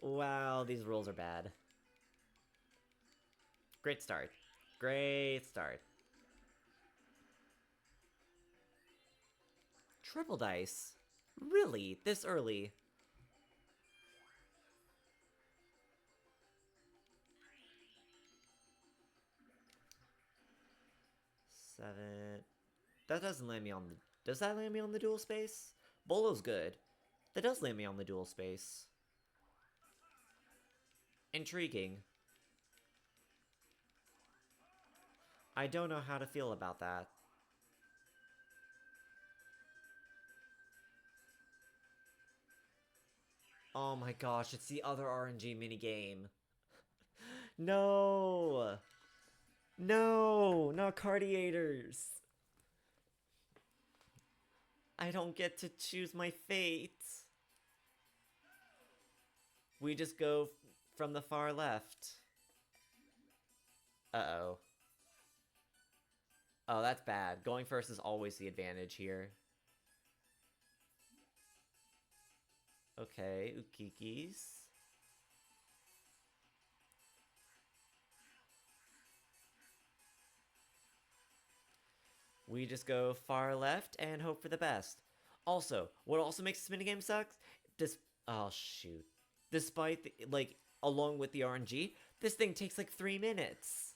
Wow, these rules are bad. Great start. Great start. Triple dice? Really? This early? Seven. That doesn't land me on the... Does that land me on the dual space? Bolo's good. That does land me on the dual space. Intriguing. I don't know how to feel about that. Oh my gosh, it's the other RNG minigame. No! No! Not Cardiators! I don't get to choose my fate. We just go from the far left. Uh-oh. Oh, that's bad. Going first is always the advantage here. Okay, Ukikis. We just go far left and hope for the best. Also, what also makes this minigame suck? Oh, shoot. Despite, along with the RNG, this thing takes like 3 minutes.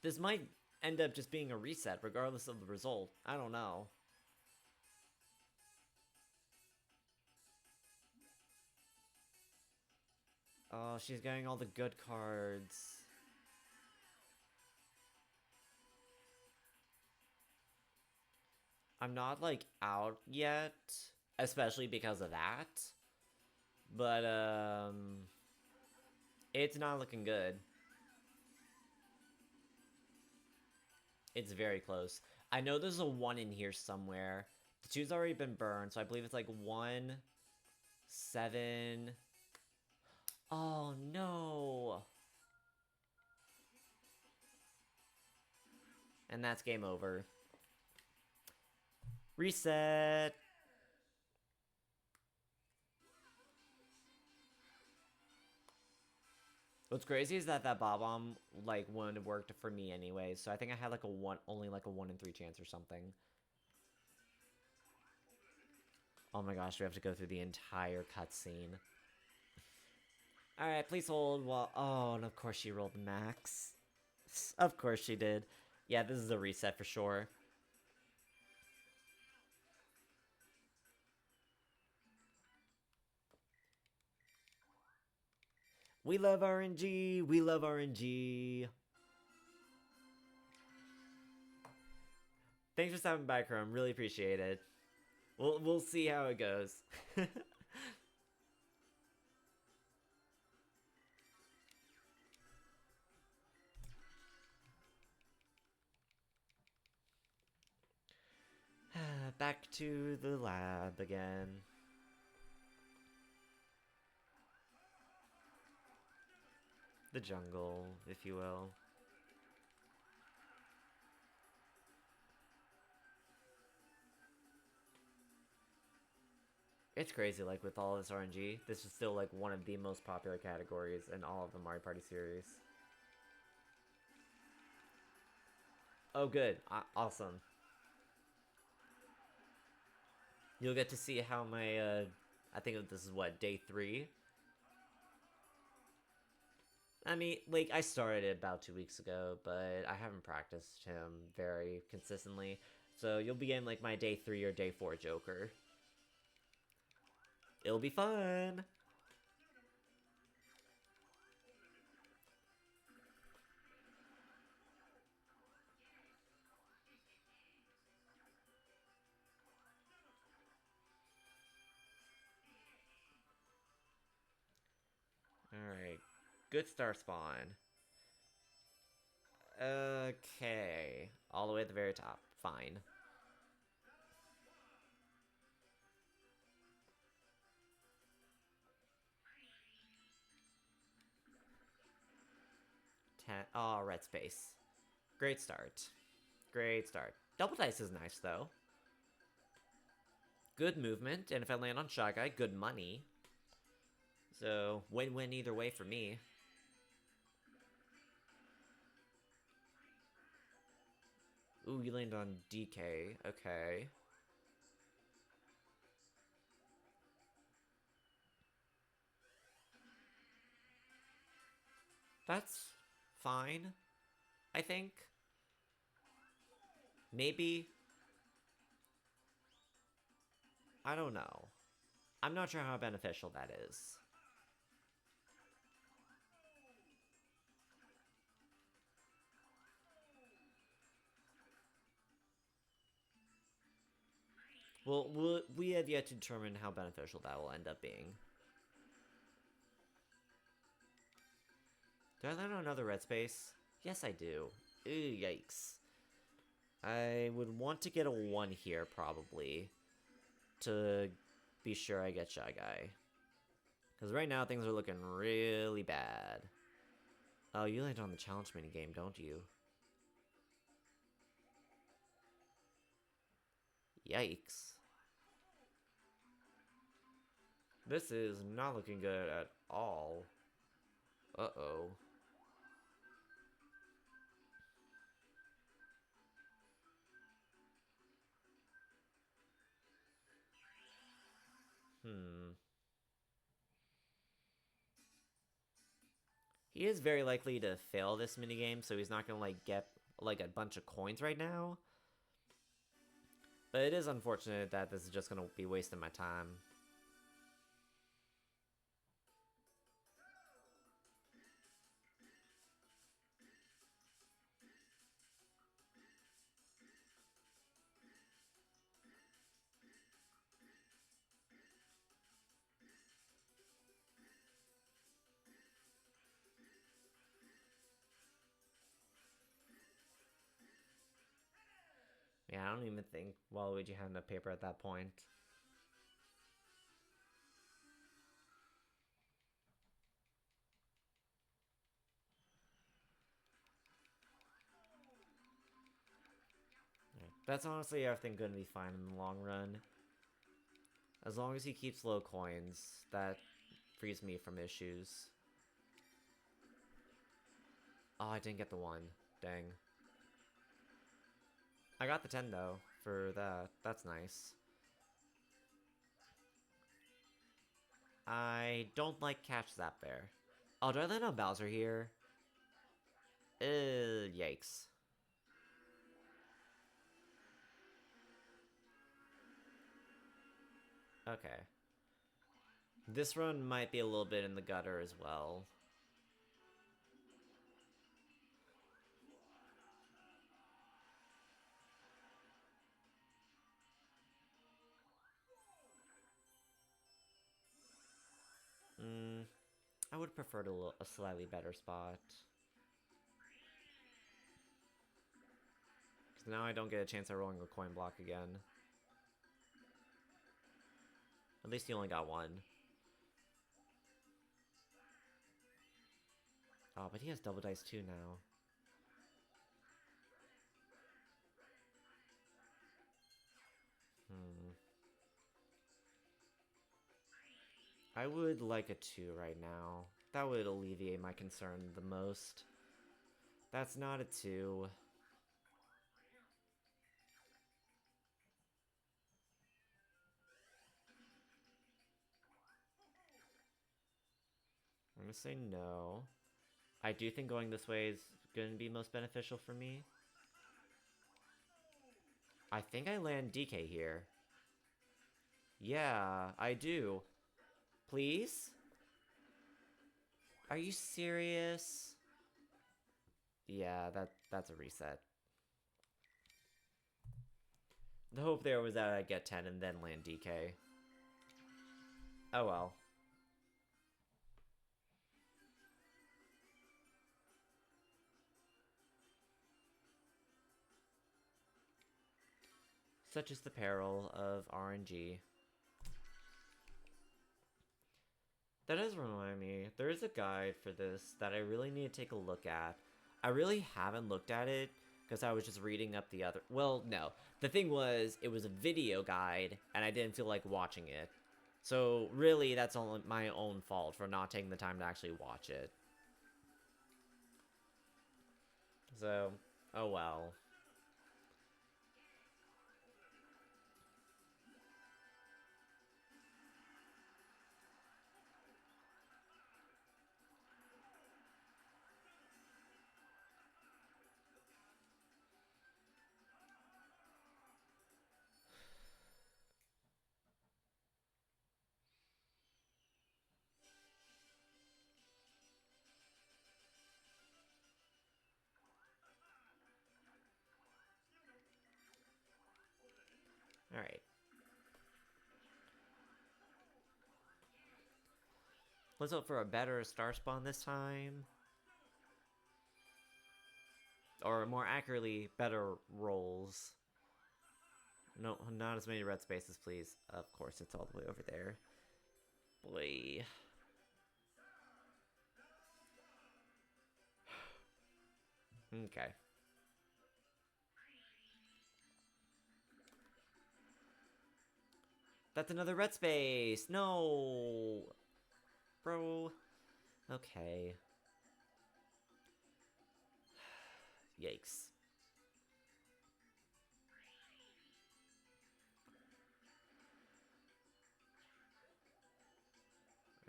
This might end up just being a reset, regardless of the result. I don't know. Oh, she's getting all the good cards. I'm not, out yet, especially because of that. But, it's not looking good. It's very close. I know there's a 1 in here somewhere. The 2's already been burned, so I believe it's 1, 7. Oh, no. And that's game over. Reset. What's crazy is that Bob-omb, like, wouldn't have worked for me anyway, so I think I had, like, only, like, a 1 in 3 chance or something. Oh my gosh, we have to go through the entire cutscene. Alright, please hold while... Oh, and of course she rolled max. Of course she did. Yeah, this is a reset for sure. We love RNG! We love RNG! Thanks for stopping by, Chrome. Really appreciate it. We'll see how it goes. Back to the lab again. The jungle, if you will. It's crazy, like, with all this RNG, this is still, like, one of the most popular categories in all of the Mario Party series. Oh, good. Awesome. You'll get to see how my, I think this is, what, day 3? I mean, like, I started it about 2 weeks ago, but I haven't practiced him very consistently. So you'll be in, like, my day 3 or day 4 Joker. It'll be fun! Alright. Good star spawn. Okay. All the way at the very top. Fine. Oh, red space. Great start. Great start. Double dice is nice, though. Good movement, and if I land on Shy Guy, good money. So, win-win either way for me. Ooh, you land on DK. Okay. That's fine, I think. Maybe. I don't know. I'm not sure how beneficial that is. Well, we have yet to determine how beneficial that will end up being. Do I land on another red space? Yes, I do. Ooh, yikes. I would want to get a 1 here, probably, to be sure I get Shy Guy. Because right now, things are looking really bad. Oh, you land on the challenge minigame, don't you? Yikes. This is not looking good at all. Uh-oh. He is very likely to fail this minigame, so he's not gonna, like, get, like, a bunch of coins right now. But it is unfortunate that this is just gonna be wasting my time. Yeah, I don't even think Waluigi had enough paper at that point. Yeah, that's honestly, I think, gonna be fine in the long run. As long as he keeps low coins, that frees me from issues. Oh, I didn't get the 1. Dang. I got the 10 though, for that. That's nice. I don't like Catch Zap there. Oh, do I land on Bowser here? Yikes. Okay. This run might be a little bit in the gutter as well. I would prefer a slightly better spot. Because now I don't get a chance at rolling a coin block again. At least he only got 1. Oh, but he has double dice too now. I would like a 2 right now. That would alleviate my concern the most. That's not a 2. I'm gonna say no. I do think going this way is gonna be most beneficial for me. I think I land DK here. Yeah, I do. Please? Are you serious? Yeah, that's a reset. The hope there was that I'd get 10 and then land DK. Oh well. Such is the peril of RNG. That does remind me, there is a guide for this that I really need to take a look at. I really haven't looked at it because I was just reading up the other... Well, no. The thing was, it was a video guide and I didn't feel like watching it. So really, that's only my own fault for not taking the time to actually watch it. So, oh well. Alright. Let's hope for a better star spawn this time. Or more accurately, better rolls. No, not as many red spaces, please. Of course, it's all the way over there. Boy. Okay. That's another red space! No! Bro. Okay. Yikes.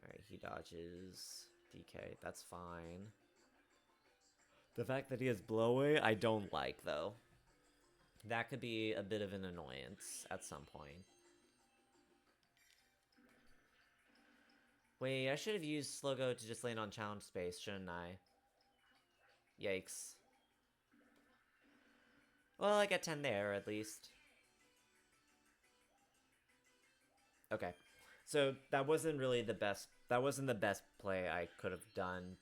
Alright, he dodges DK. That's fine. The fact that he has blow away, I don't like, though. That could be a bit of an annoyance at some point. Wait, I should have used Slogo to just land on challenge space, shouldn't I? Yikes. Well, I get 10 there, at least. Okay. So, that wasn't really the best... That wasn't the best play I could have done.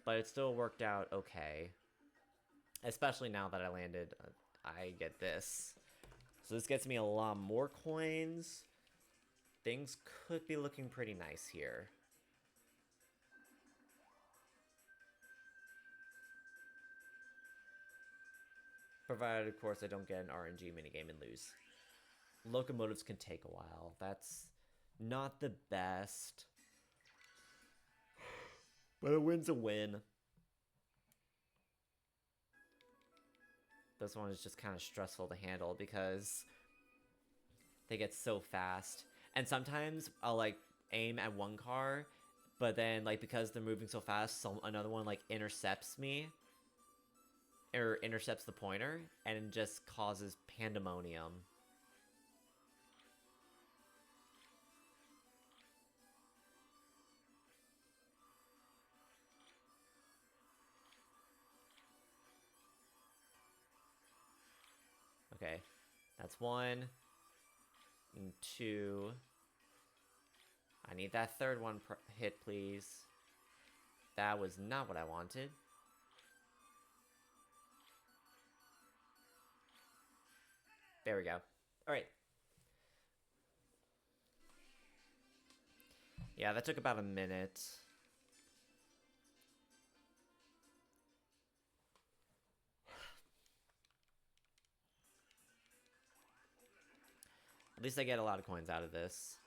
But it still worked out okay. Especially now that I landed... I get this. So this gets me a lot more coins. Things could be looking pretty nice here. Provided, of course, I don't get an RNG minigame and lose. Locomotives can take a while. That's not the best. But a win's a win. This one is just kind of stressful to handle because they get so fast. And sometimes I'll like aim at one car, but then like because they're moving so fast, another one like intercepts me or intercepts the pointer, and it just causes pandemonium. Okay, that's 1 and 2. I need that third one hit, please. That was not what I wanted. There we go. All right. Yeah, that took about a minute. At least I get a lot of coins out of this.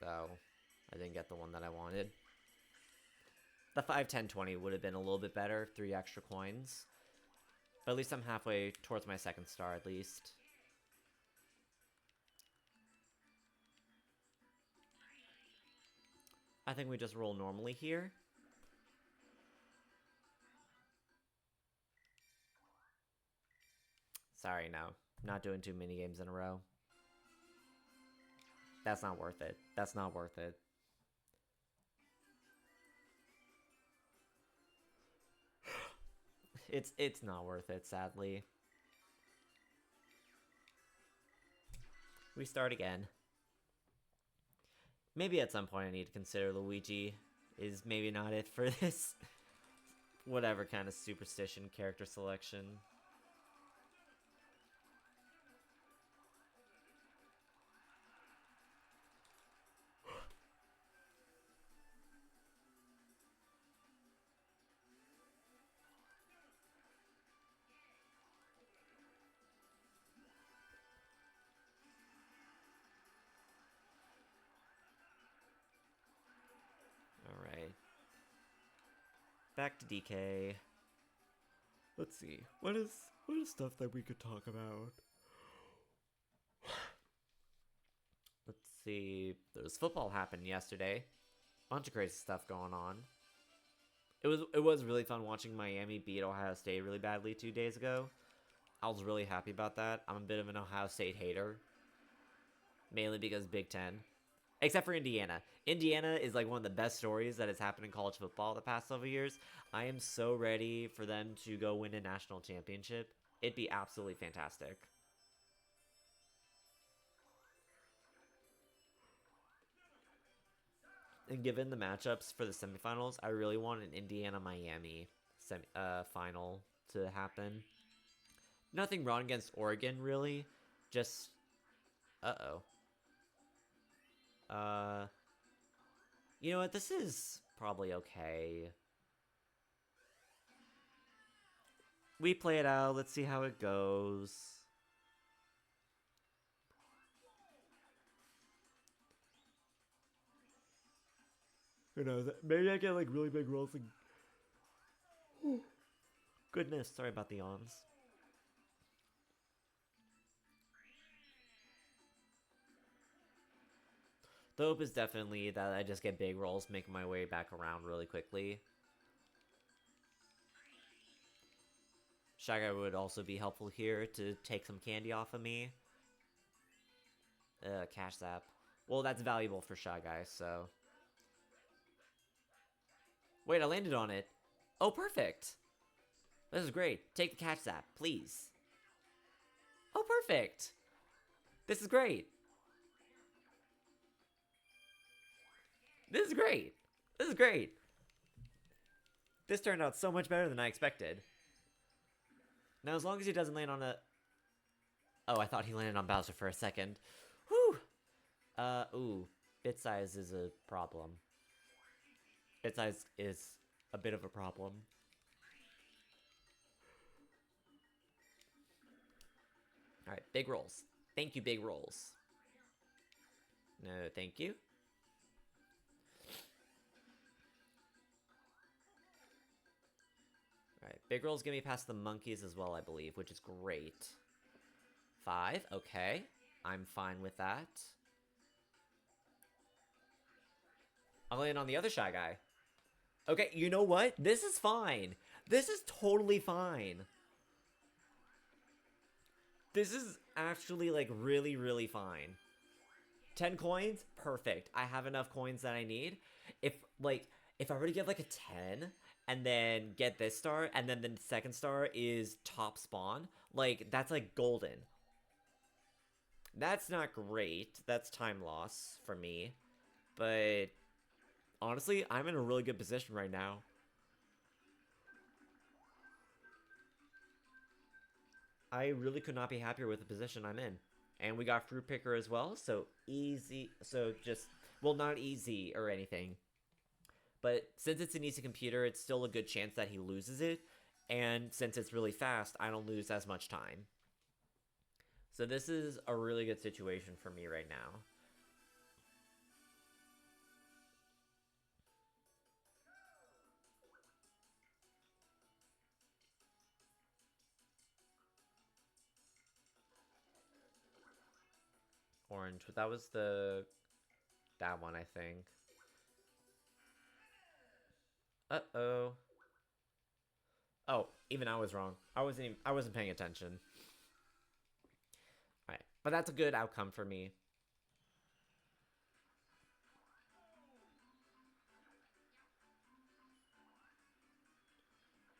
Though, I didn't get the one that I wanted. The 5, 10, 20 would have been a little bit better. 3 extra coins. But at least I'm halfway towards my second star, at least. I think we just roll normally here. Sorry, no. Not doing 2 minigames in a row. That's not worth it. That's not worth it. It's not worth it, sadly. We start again. Maybe at some point I need to consider Luigi is maybe not it for this whatever kind of superstition character selection. Alright. Back to DK. Let's see. What is stuff that we could talk about? Let's see. There's football happened yesterday. Bunch of crazy stuff going on. It was really fun watching Miami beat Ohio State really badly 2 days ago. I was really happy about that. I'm a bit of an Ohio State hater. Mainly because Big Ten. Except for Indiana. Indiana is like one of the best stories that has happened in college football the past several years. I am so ready for them to go win a national championship. It'd be absolutely fantastic. And given the matchups for the semifinals, I really want an Indiana-Miami final to happen. Nothing wrong against Oregon, really. Just... Uh-oh. You know what? This is probably okay. We play it out. Let's see how it goes. Who knows? Maybe I get like really big rolls. And... Goodness, sorry about the yawns. The hope is definitely that I just get big rolls, making my way back around really quickly. Shy Guy would also be helpful here to take some candy off of me. Cash Zap. Well, that's valuable for Shy Guy, so... Wait, I landed on it. Oh, perfect! This is great. Take the Cash Zap, please. Oh, perfect! This is great! This is great! This is great! This turned out so much better than I expected. Now, as long as he doesn't land on a... Oh, I thought he landed on Bowser for a second. Whew! Ooh. Bit size is a problem. Bit size is a bit of a problem. Alright, big rolls. Thank you, big rolls. No, thank you. Alright, Big rolls get me past the monkeys as well, I believe, which is great. 5, okay. I'm fine with that. I'll land on the other Shy Guy. Okay, you know what? This is fine. This is totally fine. This is actually, like, really, really fine. 10 coins? Perfect. I have enough coins that I need. If I were to get, like, a 10, and then get this star, and then the second star is top spawn, like, that's, like, golden. That's not great. That's time loss for me. But, honestly, I'm in a really good position right now. I really could not be happier with the position I'm in. And we got Fruit Picker as well, so easy. So just, well, not easy or anything. But since it's an easy computer, it's still a good chance that he loses it. And since it's really fast, I don't lose as much time. So this is a really good situation for me right now. Orange, that was that one, I think. Uh-oh. Oh, even I was wrong. I wasn't paying attention. Alright, but that's a good outcome for me.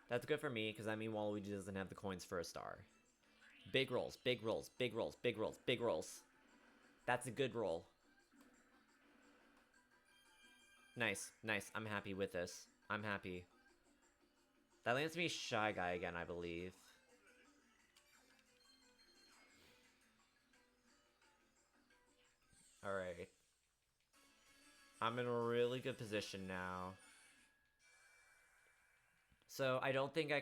That's good for me, because I mean Waluigi doesn't have the coins for a star. Big rolls, big rolls, big rolls, big rolls, big rolls. That's a good roll. Nice, nice. I'm happy with this. I'm happy. That lands me Shy Guy again, I believe. Alright. I'm in a really good position now. So, I don't think I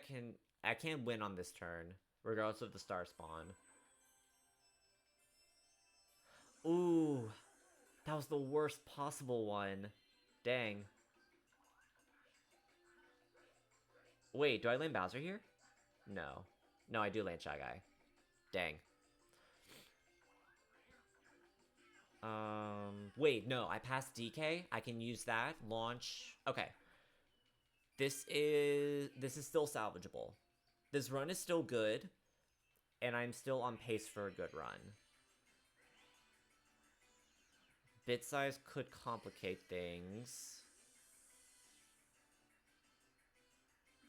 can't win on this turn, regardless of the star spawn. Ooh, that was the worst possible one. Dang. Wait, do I land Bowser here? No. No, I do land Shy Guy. Dang. Wait, no, I passed DK. I can use that. Launch. Okay. This is still salvageable. This run is still good, and I'm still on pace for a good run. Bit size could complicate things.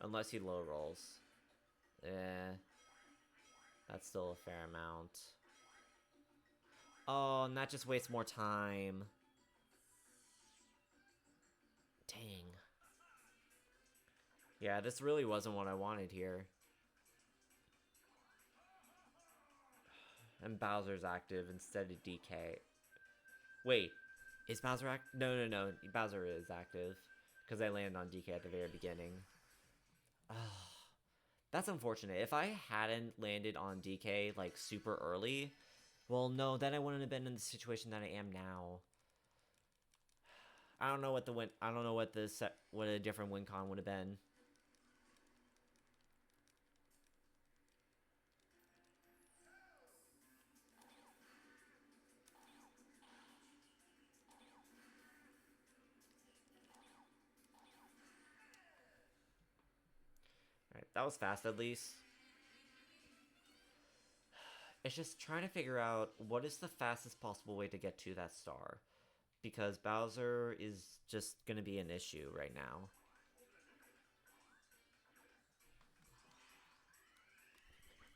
Unless he low rolls. Eh. That's still a fair amount. Oh, and that just wastes more time. Dang. Yeah, this really wasn't what I wanted here. And Bowser's active instead of DK. Wait, is Bowser active? No, no, no. Bowser is active. Because I landed on DK at the very beginning. Oh, that's unfortunate. If I hadn't landed on DK, like, super early, well, no, then I wouldn't have been in the situation that I am now. I don't know what the win. I don't know what what a different win con would have been. Alright, that was fast at least. It's just trying to figure out what is the fastest possible way to get to that star. Because Bowser is just going to be an issue right now.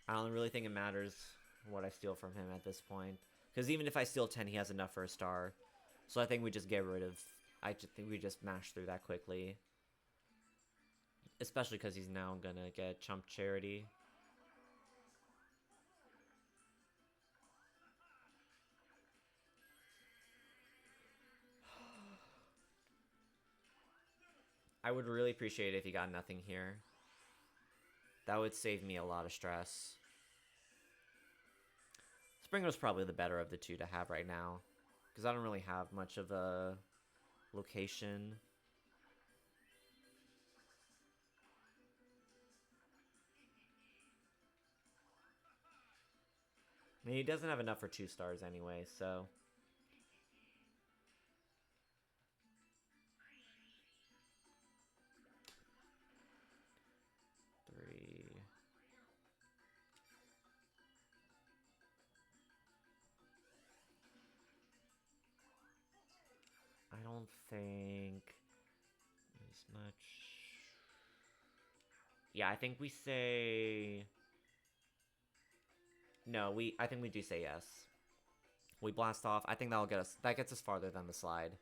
I don't really think it matters what I steal from him at this point. Because even if I steal 10, he has enough for a star. So I think we just get rid of... I just think we just mash through that quickly. Especially because he's now going to get Chump Charity. I would really appreciate it if he got nothing here. That would save me a lot of stress. Springer's probably the better of the two to have right now. Because I don't really have much of a location. mean, he doesn't have enough for 2 stars anyway, so... Three... I don't think... as much... Yeah, I think we say... No, I think we do say yes. We blast off. I think that'll get us... That gets us farther than the slide.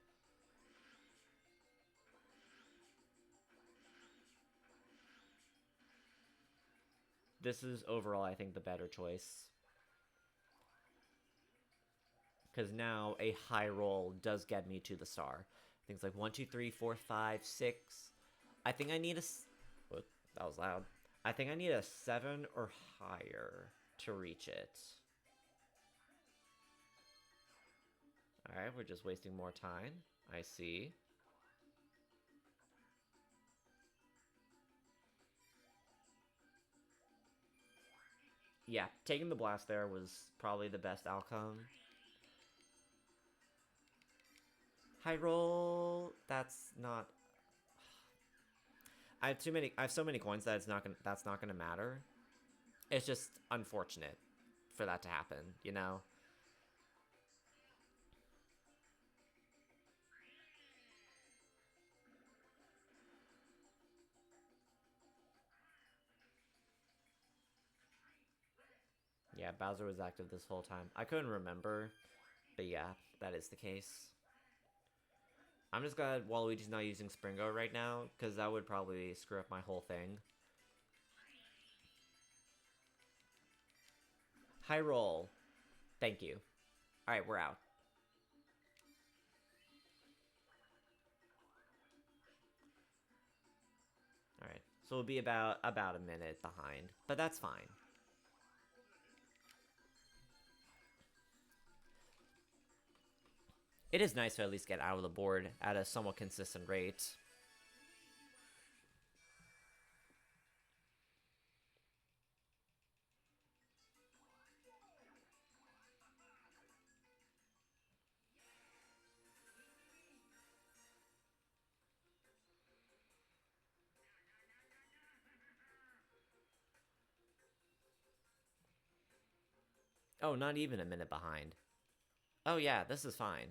This is overall, I think, the better choice. Because now a high roll does get me to the star. Things like 1, 2, 3, 4, 5, 6. I think I need a... Oh, that was loud. I think I need a 7 or higher to reach it. Alright, we're just wasting more time. I see. Yeah, taking the blast there was probably the best outcome. High roll, that's not... I have so many coins that that's not gonna matter. It's just unfortunate for that to happen, you know? Yeah, Bowser was active this whole time. I couldn't remember, but yeah, that is the case. I'm just glad Waluigi's not using Springo right now, because that would probably screw up my whole thing. High roll. Thank you. Alright, we're out. Alright, so we'll be about a minute behind, but that's fine. It is nice to at least get out of the board at a somewhat consistent rate. Oh, not even a minute behind. Oh yeah, this is fine.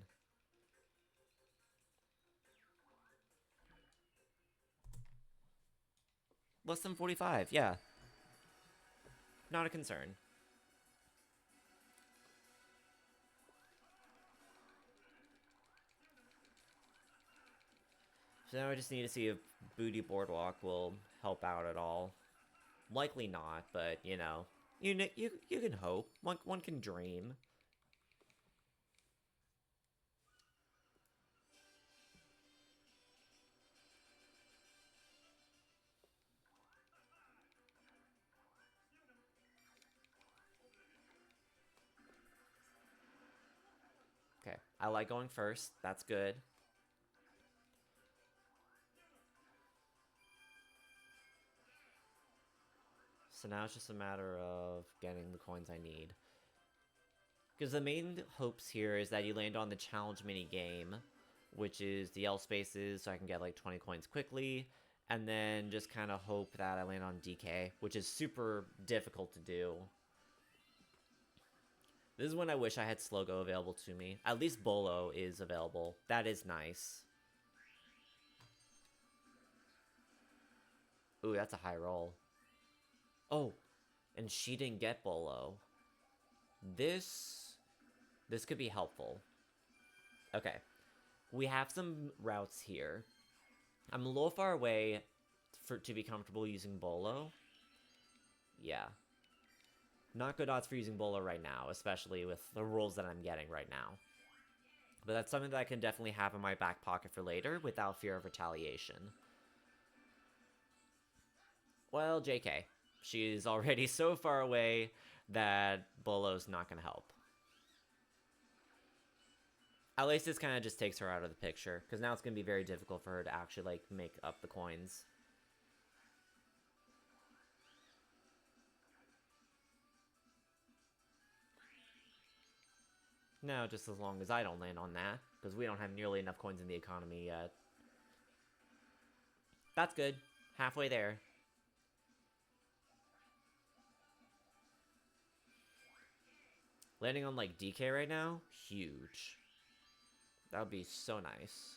Less than 45, yeah. Not a concern. So now I just need to see if Booty Boardwalk will help out at all. Likely not, but, you know. You can hope. One can dream. Okay, I like going first. That's good. So now it's just a matter of getting the coins I need. Because the main hopes here is that you land on the challenge mini game, which is the L spaces, so I can get like 20 coins quickly, and then just kind of hope that I land on DK, which is super difficult to do. This is when I wish I had Slogo available to me. At least Bolo is available. That is nice. Ooh, that's a high roll. Oh, and she didn't get Bolo. This could be helpful. Okay. We have some routes here. I'm a little far away to be comfortable using Bolo. Yeah. Not good odds for using Bolo right now, especially with the rolls that I'm getting right now. But that's something that I can definitely have in my back pocket for later without fear of retaliation. Well, JK. She's already so far away that Bolo's not going to help. At least this kind of just takes her out of the picture, because now it's going to be very difficult for her to actually, like, make up the coins. No, just as long as I don't land on that, because we don't have nearly enough coins in the economy yet. That's good. Halfway there. Landing on, like, DK right now? Huge. That would be so nice.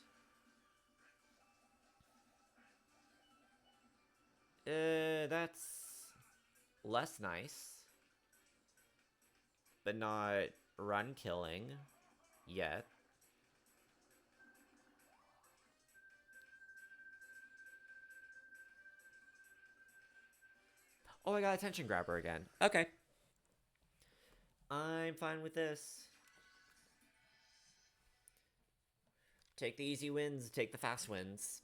That's less nice. But not run killing yet. Oh, I got attention grabber again. Okay. I'm fine with this. Take the easy wins, take the fast wins.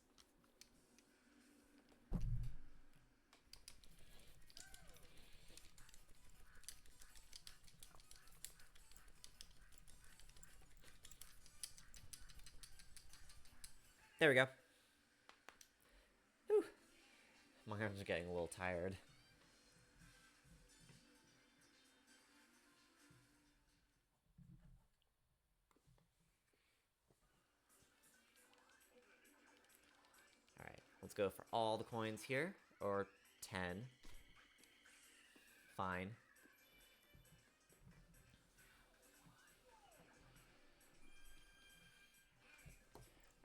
There we go. Whew. My arms are getting a little tired. Alright, let's go for all the coins here. Or 10. Fine.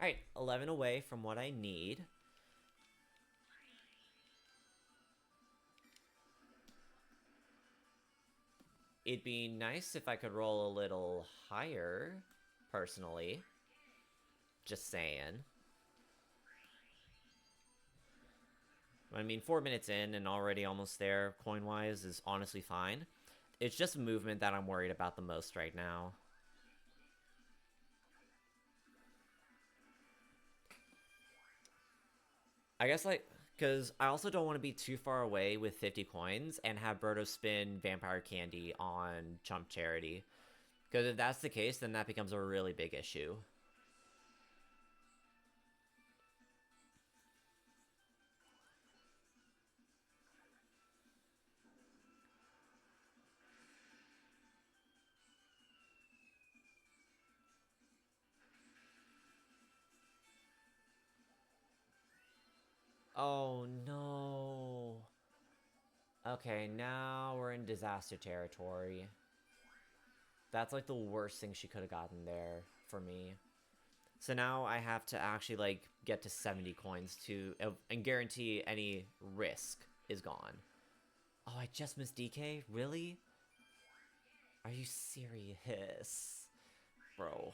Alright, 11 away from what I need. It'd be nice if I could roll a little higher, personally. Just saying. I mean, 4 minutes in and already almost there, coin-wise, is honestly fine. It's just movement that I'm worried about the most right now. I guess, like, because I also don't want to be too far away with 50 coins and have Birdo spin Vampire Candy on Chump Charity. Because if that's the case, then that becomes a really big issue. Oh, no. Okay, now we're in disaster territory. That's, like, the worst thing she could have gotten there for me. So now I have to actually, like, get to 70 coins to and guarantee any risk is gone. Oh, I just missed DK? Really? Are you serious? Bro.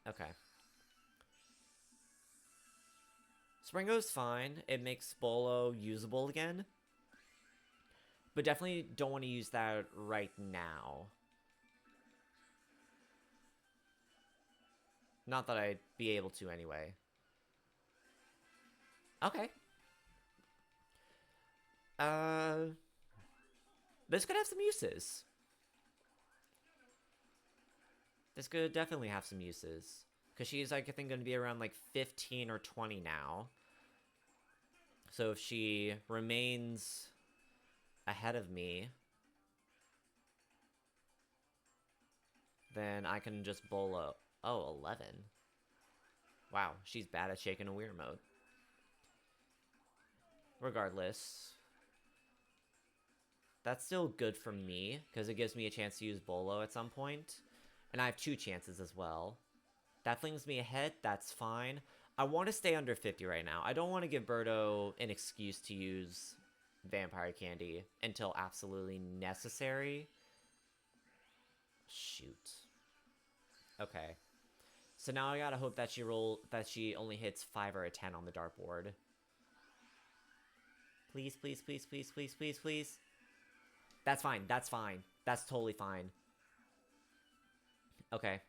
Okay. Springo's fine. It makes Bolo usable again. But definitely don't want to use that right now. Not that I'd be able to anyway. Okay. This could have some uses. This could definitely have some uses. Because she's, like, I think, going to be around, like, 15 or 20 now. So if she remains ahead of me, then I can just Bolo. Oh, 11. Wow, she's bad at shaking a weird mode. Regardless, that's still good for me, because it gives me a chance to use Bolo at some point. And I have 2 chances as well. That flings me ahead, that's fine. I want to stay under 50 right now. I don't want to give Birdo an excuse to use Vampire Candy until absolutely necessary. Shoot. Okay. So now I gotta hope that she only hits 5 or a 10 on the dartboard. Please, please, please, please, please, please, please. That's fine. That's fine. That's totally fine. Okay.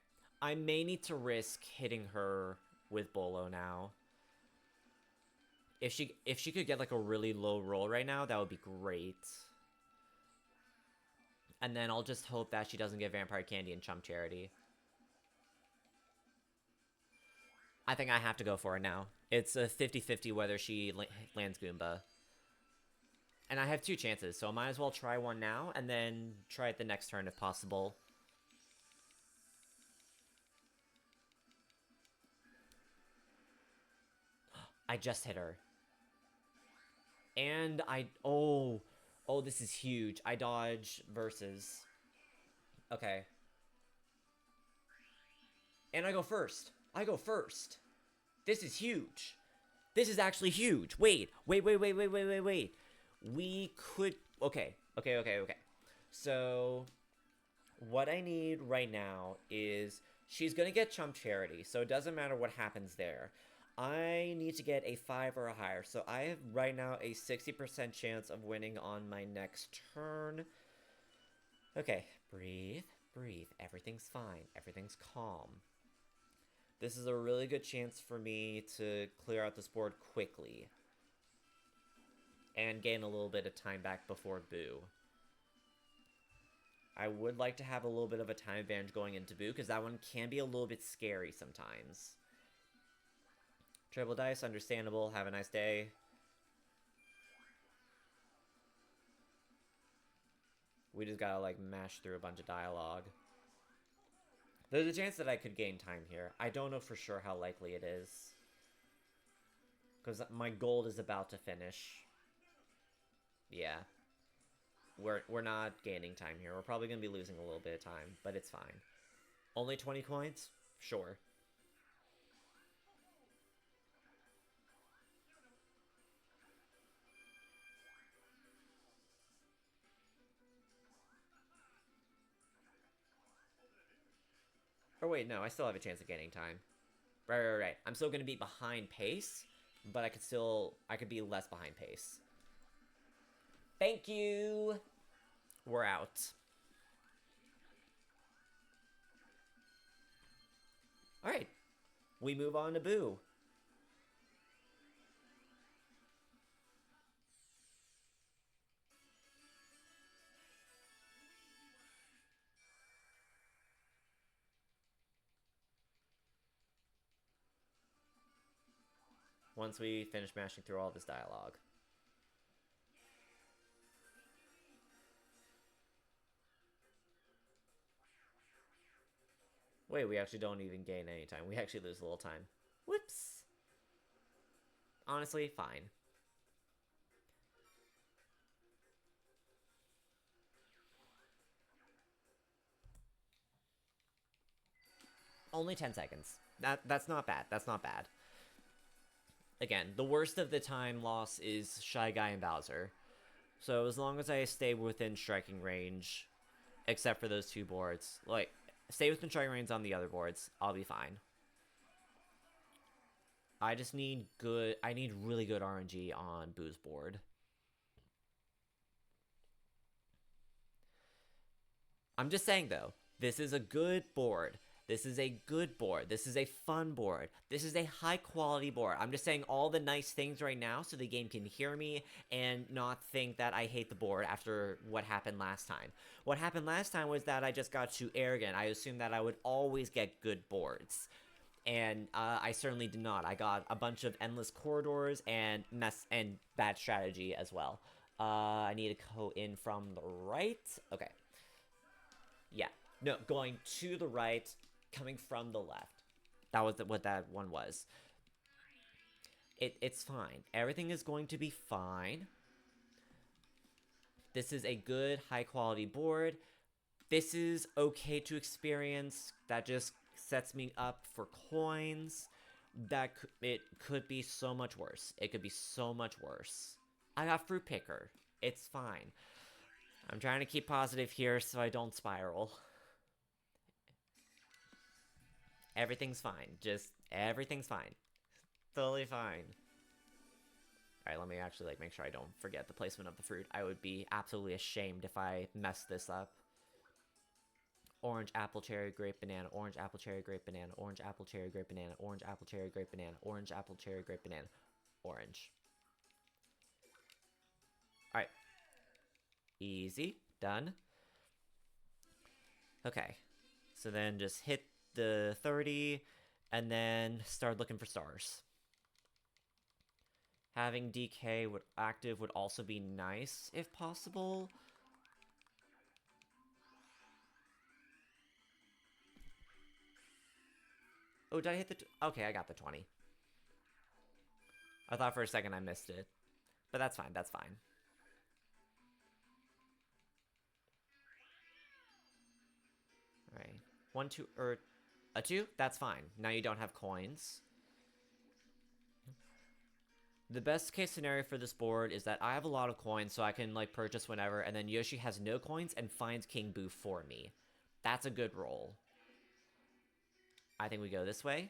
I may need to risk hitting her with Bolo now. If she could get, like, a really low roll right now, that would be great. And then I'll just hope that she doesn't get Vampire Candy and Chump Charity. I think I have to go for it now. It's a 50-50 whether she lands Goomba. And I have 2 chances, so I might as well try one now, and then try it the next turn if possible. I just hit her. And oh, this is huge. I dodge versus. Okay. And I go first. This is huge. This is actually huge. Wait. We could... Okay. So, what I need right now is... She's gonna get Chump Charity, so it doesn't matter what happens there. I need to get a 5 or higher, so I have right now a 60% chance of winning on my next turn. Okay, breathe. Everything's fine. Everything's calm. This is a really good chance for me to clear out this board quickly. And gain a little bit of time back before Boo. I would like to have a little bit of a time advantage going into Boo, because that one can be a little bit scary sometimes. Triple dice, understandable. Have a nice day. We just gotta, like, mash through a bunch of dialogue. There's a chance that I could gain time here. I don't know for sure how likely it is. Because my gold is about to finish. Yeah. We're not gaining time here. We're probably going to be losing a little bit of time, but it's fine. Only 20 coins? Sure. Or wait, no, I still have a chance of gaining time. Right. I'm still going to be behind pace, but I could be less behind pace. Thank you! We're out. Alright. We move on to Boo. Once we finish mashing through all this dialogue. Wait, we actually don't even gain any time. We actually lose a little time. Whoops. Honestly, fine. Only 10 seconds. That's not bad. That's not bad. Again, the worst of the time loss is Shy Guy and Bowser. So as long as I stay within striking range, except for those 2 boards, like, stay within striking range on the other boards, I'll be fine. I just need really good RNG on Boo's board. I'm just saying, though, this is a good board. This is a good board. This is a fun board. This is a high-quality board. I'm just saying all the nice things right now so the game can hear me and not think that I hate the board after what happened last time. What happened last time was that I just got too arrogant. I assumed that I would always get good boards. And I certainly did not. I got a bunch of endless corridors and bad strategy as well. I need to go in from the right. Okay. Yeah. No, going to the right, coming from the left. That was what that one was. It's fine. Everything is going to be fine. This is a good, high-quality board. This is okay to experience. That just sets me up for coins. It could be so much worse. It could be so much worse. I got Fruit Picker. It's fine. I'm trying to keep positive here so I don't spiral. Everything's fine. Everything's fine. Totally fine. Alright, let me actually, make sure I don't forget the placement of the fruit. I would be absolutely ashamed if I messed this up. Orange, apple, cherry, grape, banana. Orange, apple, cherry, grape, banana. Orange, apple, cherry, grape, banana. Orange, apple, cherry, grape, banana. Orange, apple, cherry, grape, banana. Orange. Alright. Easy. Done. Okay. So then just hit the 30 and then start looking for stars. Having DK would active would also be nice if possible. Oh, did I hit the... Okay, I got the 20. I thought for a second I missed it. But that's fine, that's fine. Alright. 1, 2, or... A 2? That's fine. Now you don't have coins. The best case scenario for this board is that I have a lot of coins, so I can, like, purchase whenever, and then Yoshi has no coins and finds King Boo for me. That's a good roll. I think we go this way.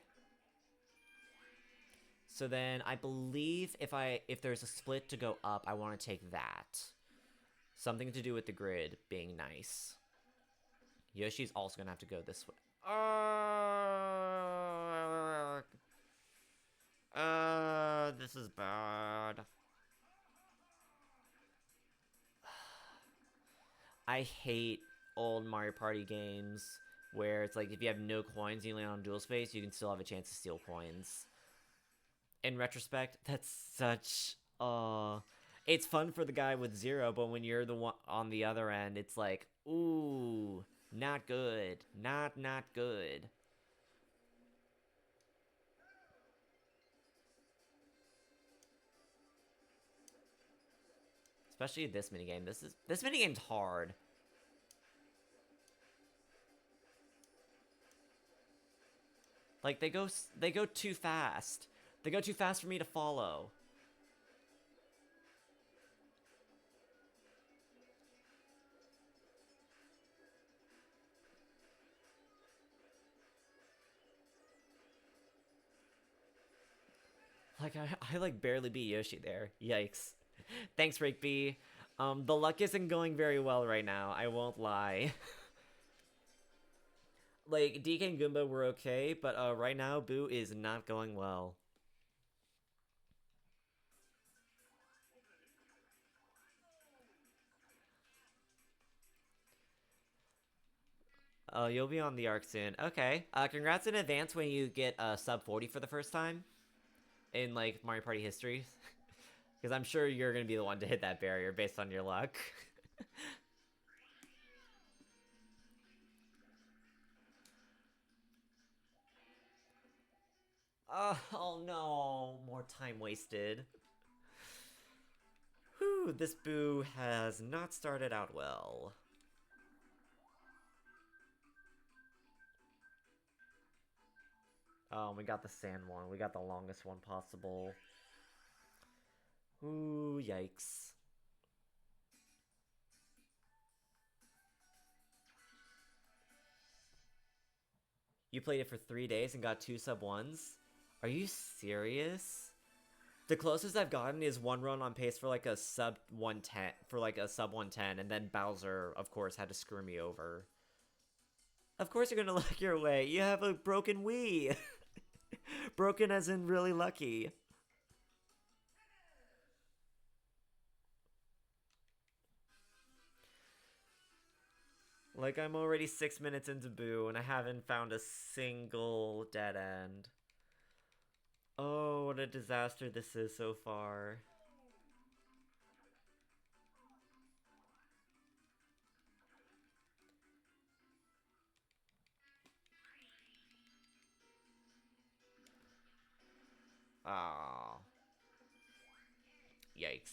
So then I believe if there's a split to go up, I want to take that. Something to do with the grid being nice. Yoshi's also going to have to go this way. This is bad. I hate old Mario Party games where it's like if you have no coins and you land on dual space, you can still have a chance to steal coins. In retrospect, that's such it's fun for the guy with 0, but when you're the one on the other end, it's like, ooh, not good. Not good. Especially this minigame. This minigame's hard. Like they go too fast. They go too fast for me to follow. Like I like barely beat Yoshi there. Yikes. Thanks, Rake the luck isn't going very well right now, I won't lie. Like, DK and Goomba were okay, but right now, Boo is not going well. Oh, you'll be on the arc soon. Okay. Congrats in advance when you get sub 40 for the first time in, like, Mario Party history. Because I'm sure you're going to be the one to hit that barrier based on your luck. Oh no, more time wasted. Whew, this Boo has not started out well. Oh, we got the sand one. We got the longest one possible. Ooh, yikes. You played it for 3 days and got 2 sub 1s? Are you serious? The closest I've gotten is one run on pace for like a sub 110, sub 110, and then Bowser, of course, had to screw me over. Of course you're gonna luck your way. You have a broken Wii. Broken as in really lucky. Like, I'm already 6 minutes into Boo, and I haven't found a single dead end. Oh, what a disaster this is so far. Ah. Yikes.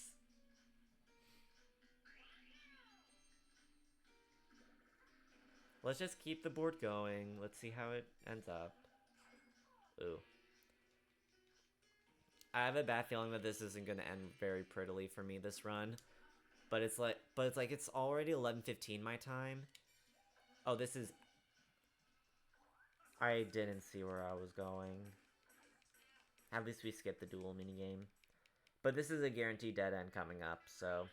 Let's just keep the board going. Let's see how it ends up. Ooh. I have a bad feeling that this isn't going to end very prettily for me this run. But it's like it's already 11:15 my time. Oh, this is I didn't see where I was going. At least we skipped the duel minigame. But this is a guaranteed dead end coming up, so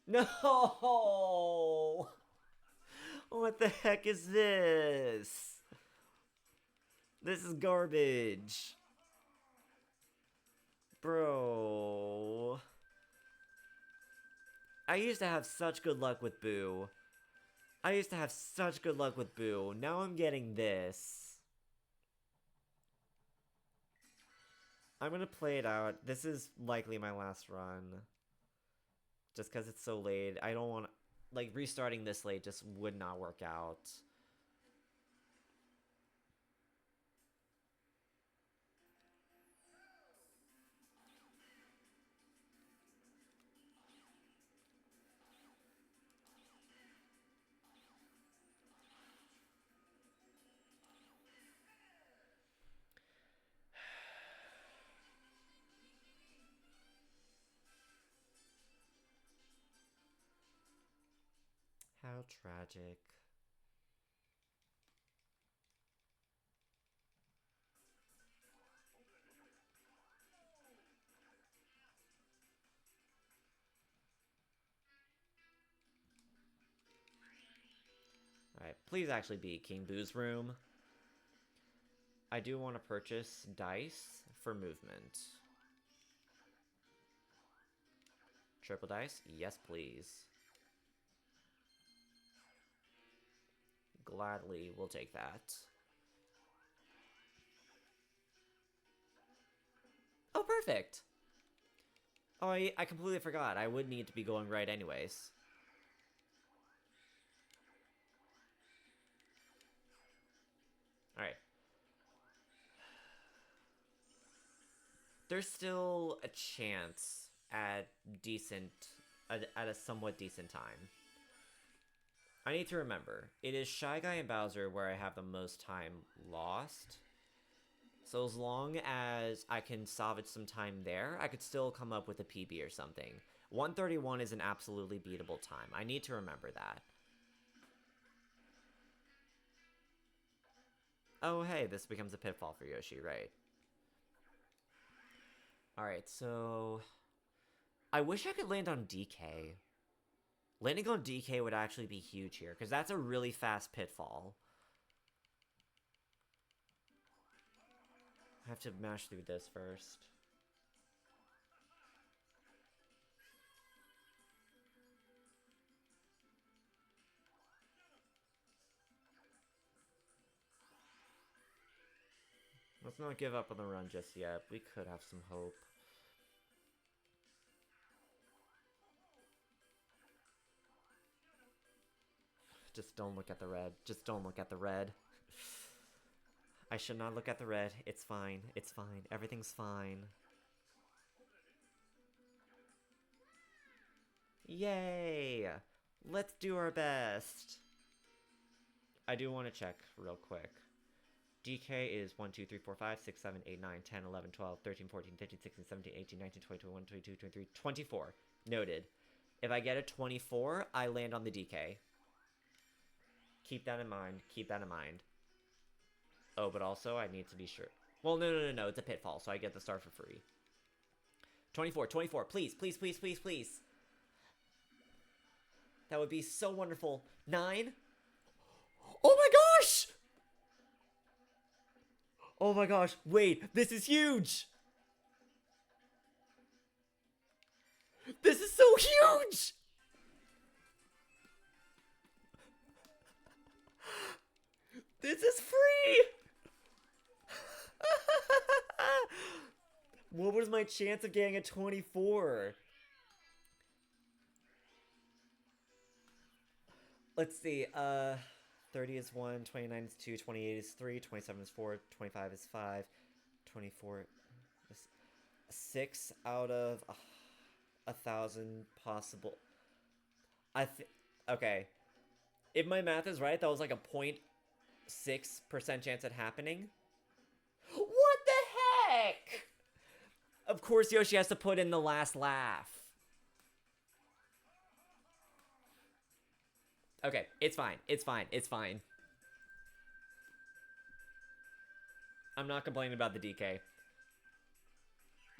no! What the heck is this? This is garbage. Bro. I used to have such good luck with Boo. Now I'm getting this. I'm gonna play it out. This is likely my last run. Just because it's so late. I don't want... Like, restarting this late just would not work out. How tragic. Alright, please actually be King Boo's room. I do want to purchase dice for movement. Triple dice? Yes, please. Gladly will take that. Oh, perfect! Oh, I completely forgot. I would need to be going right anyways. Alright. There's still a chance at a somewhat decent time. I need to remember, it is Shy Guy and Bowser where I have the most time lost. So as long as I can salvage some time there, I could still come up with a PB or something. 131 is an absolutely beatable time. I need to remember that. Oh, hey, this becomes a pitfall for Yoshi, right? Alright, so... I wish I could land on DK. Landing on DK would actually be huge here, because that's a really fast pitfall. I have to mash through this first. Let's not give up on the run just yet. We could have some hope. Just don't look at the red. Just don't look at the red. I should not look at the red. It's fine. It's fine. Everything's fine. Yay! Let's do our best. I do want to check real quick. DK is 1, 2, 3, 4, 5, 6, 7, 8, 9, 10, 11, 12, 13, 14, 15, 16, 17, 18, 19, 20, 21, 22, 23, 24. Noted. If I get a 24, I land on the DK. Keep that in mind. Keep that in mind. Oh, but also I need to be sure. Well, no. It's a pitfall, so I get the star for free. 24. Please. That would be so wonderful. 9. Oh my gosh! Oh my gosh. Wait, this is huge! This is so huge! This is free! What was my chance of getting a 24? Let's see, 30 is 1, 29 is 2, 28 is 3, 27 is 4, 25 is 5, 24 is 6 out of 1,000 possible. Okay. If my math is right, that was like a 0.6% chance at happening. What the heck? Of course Yoshi has to put in the last laugh. Okay, it's fine. I'm not complaining about the DK.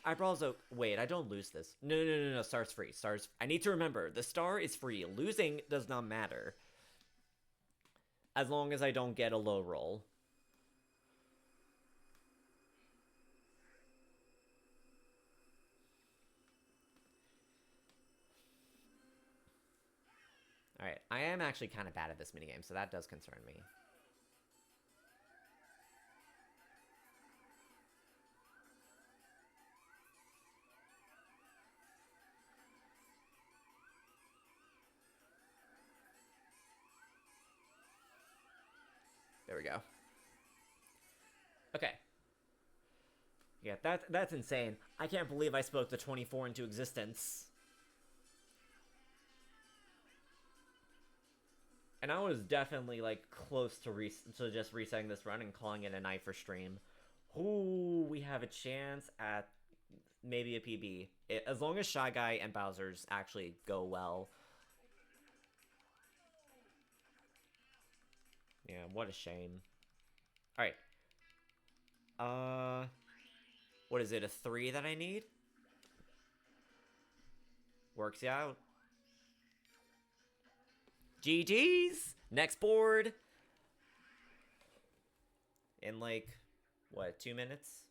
Eyebrows, wait, I don't lose this. No, star's free. I need to remember, the star is free. Losing does not matter. As long as I don't get a low roll. Alright, I am actually kind of bad at this minigame, so that does concern me. we go. Okay. Yeah, that's insane. I can't believe I spoke the 24 into existence. And I was definitely, like, close to just resetting this run and calling it a night for stream. Ooh, we have a chance at maybe a PB. As long as Shy Guy and Bowser's actually go well. Yeah, what a shame. Alright. What is it, a 3 that I need? Works out. GG's! Next board! In, like, what, 2 minutes?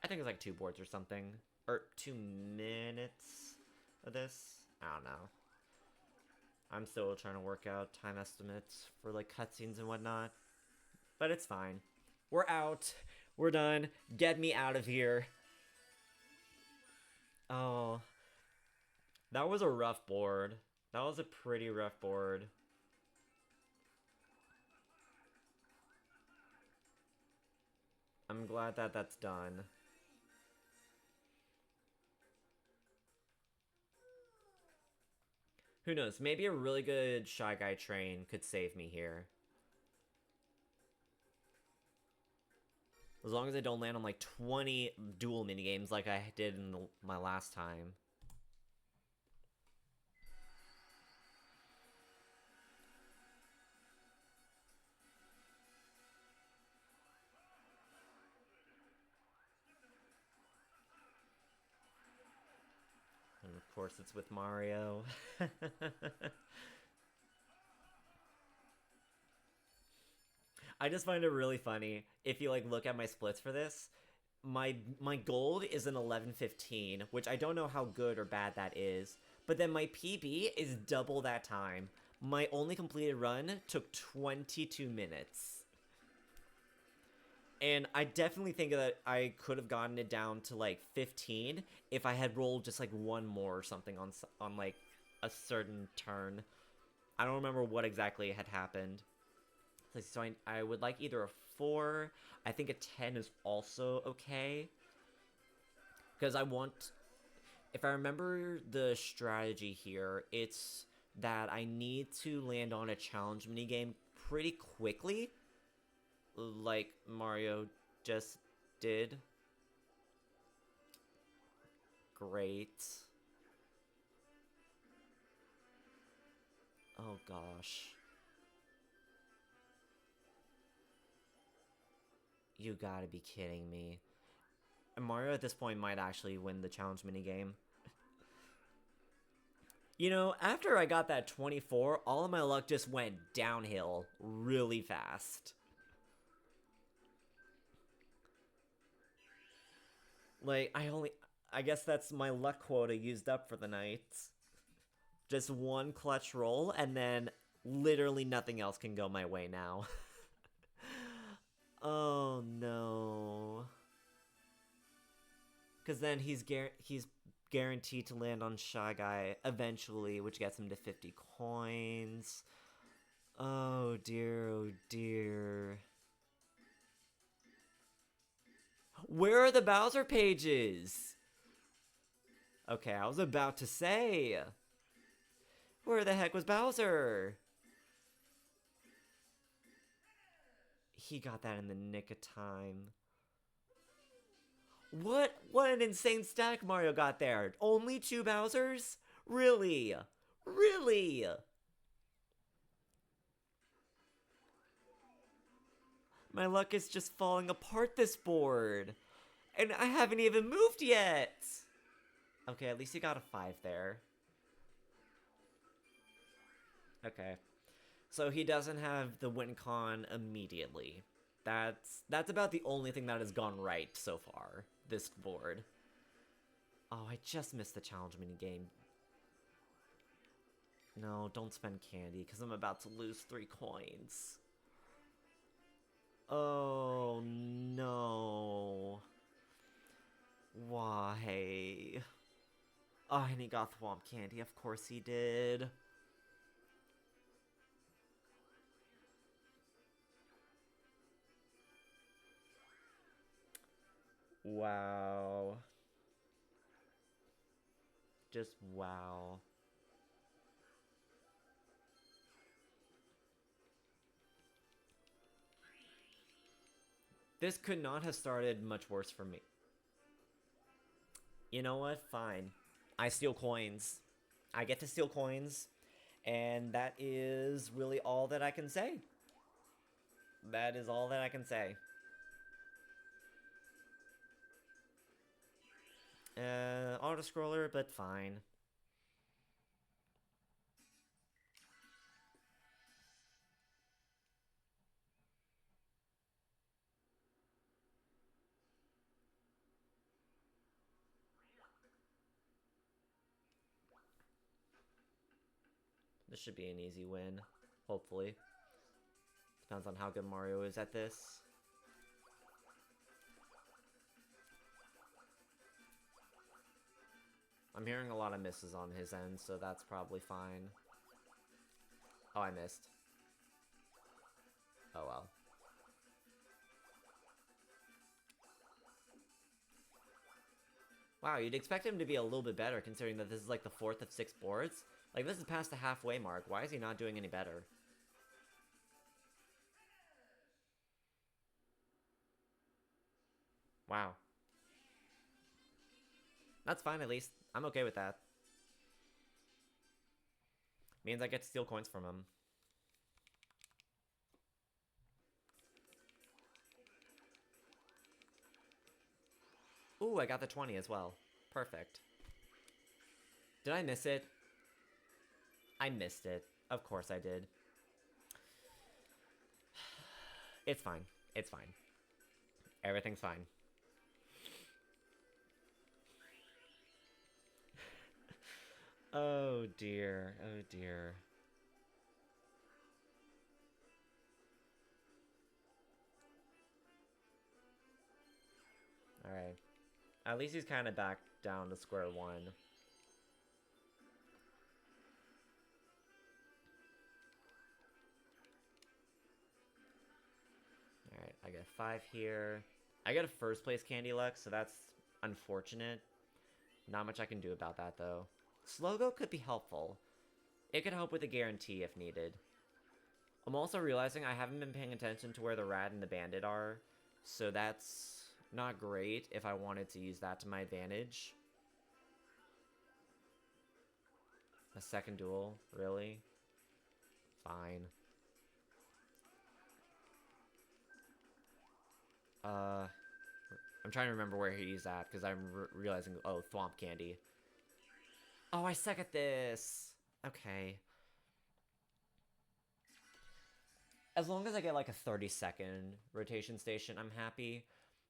I think it's like 2 boards or something. Or 2 minutes of this. I don't know. I'm still trying to work out time estimates for like cutscenes and whatnot. But it's fine. We're out. We're done. Get me out of here. Oh. That was a rough board. That was a pretty rough board. I'm glad that that's done. Who knows? Maybe a really good Shy Guy train could save me here. As long as I don't land on like 20 dual minigames like I did in my last time. And of course it's with Mario. I just find it really funny. If you like look at my splits for this, my gold is an 11:15, which I don't know how good or bad that is. But then my PB is double that time. My only completed run took 22 minutes. And I definitely think that I could have gotten it down to like 15 if I had rolled just like one more or something on like a certain turn. I don't remember what exactly had happened. So I would like either a 4. I think a 10 is also okay. Because I want... If I remember the strategy here, it's that I need to land on a challenge minigame pretty quickly. Like Mario just did. Great. Oh gosh. You gotta be kidding me. And Mario at this point might actually win the challenge minigame. You know, after I got that 24, all of my luck just went downhill really fast. Like, I guess that's my luck quota used up for the night. Just one clutch roll, and then literally nothing else can go my way now. Oh no. Because then he's guaranteed to land on Shy Guy eventually, which gets him to 50 coins. Oh dear, oh dear. Where are the Bowser pages? Okay, I was about to say. Where the heck was Bowser? He got that in the nick of time. What an insane stack Mario got there. Only 2 Bowsers? Really? Really? My luck is just falling apart this board. And I haven't even moved yet. Okay, at least he got a 5 there. Okay. So he doesn't have the win con immediately. That's about the only thing that has gone right so far, this board. Oh, I just missed the challenge minigame. No, don't spend candy, because I'm about to lose 3 coins. Oh, no. Why? Oh, and he got Thwomp Candy. Of course he did. Wow. Just wow. This could not have started much worse for me. You know what? Fine. I steal coins. I get to steal coins. And that is really all that I can say. That is all that I can say. Auto-scroller, but fine. This should be an easy win. Hopefully. Depends on how good Mario is at this. I'm hearing a lot of misses on his end, so that's probably fine. Oh, I missed. Oh well. Wow, you'd expect him to be a little bit better considering that this is like the 4th of 6 boards. Like, this is past the halfway mark. Why is he not doing any better? Wow. That's fine, at least. I'm okay with that. Means I get to steal coins from him. Ooh, I got the 20 as well. Perfect. Did I miss it? I missed it. Of course I did. It's fine. It's fine. Everything's fine. Oh dear. Oh dear. Alright. At least he's kind of back down to square one. Alright, I get 5 here. I get a first place Candy Luck, so that's unfortunate. Not much I can do about that, though. Slow-Go could be helpful. It could help with a guarantee if needed. I'm also realizing I haven't been paying attention to where the Rat and the Bandit are, so that's not great if I wanted to use that to my advantage. A second duel? Really? Fine. I'm trying to remember where he's at, because I'm realizing, oh, Thwomp Candy. Oh, I suck at this! Okay. As long as I get, like, a 30-second rotation station, I'm happy.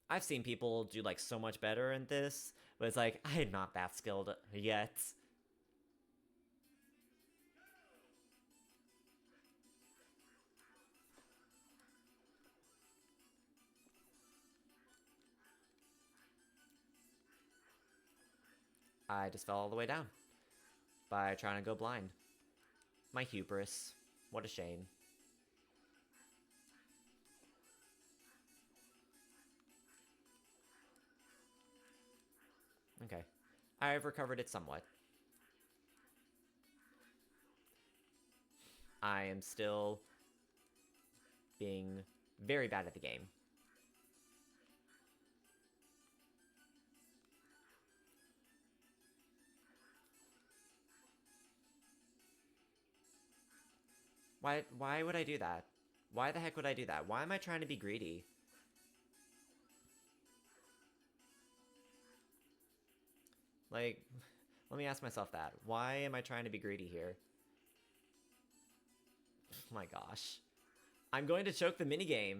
I've seen people do, like, so much better in this, but it's like, I'm not that skilled yet. I just fell all the way down by trying to go blind. My hubris. What a shame. Okay. I've recovered it somewhat. I am still being very bad at the game. Why would I do that? Why the heck would I do that? Why am I trying to be greedy? Like, let me ask myself that. Why am I trying to be greedy here? Oh my gosh. I'm going to choke the minigame.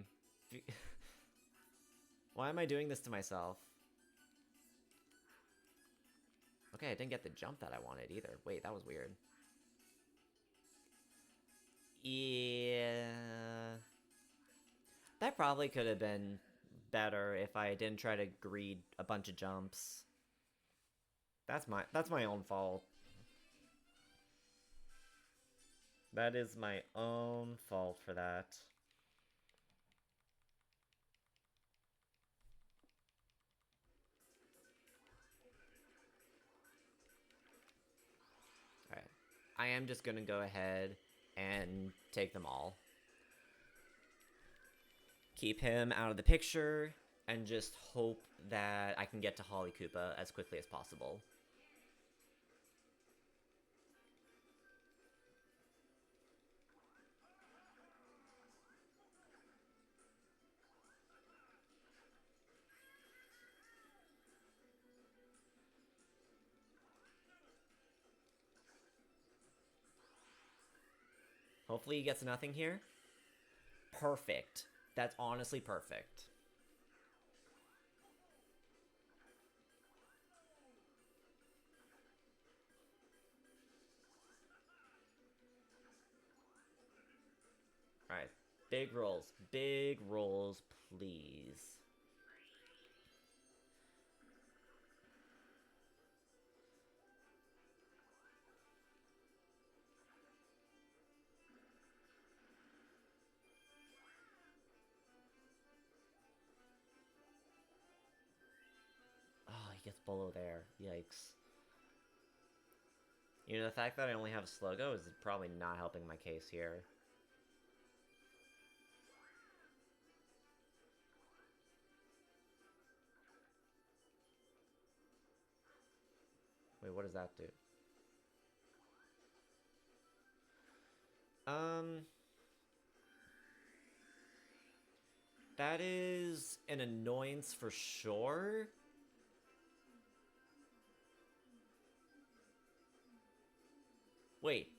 Why am I doing this to myself? Okay, I didn't get the jump that I wanted either. Wait, that was weird. Yeah. That probably could have been better if I didn't try to greed a bunch of jumps. That's my own fault. That is my own fault for that. Alright. I am just gonna go ahead and take them all. Keep him out of the picture, and just hope that I can get to Holly Koopa as quickly as possible. Hopefully he gets nothing here. Perfect. That's honestly perfect. Alright. Big rolls. Big rolls, please. Oh, he gets below there. Yikes. You know, the fact that I only have a Sluggo is probably not helping my case here. Wait, what does that do? That is an annoyance for sure. Wait.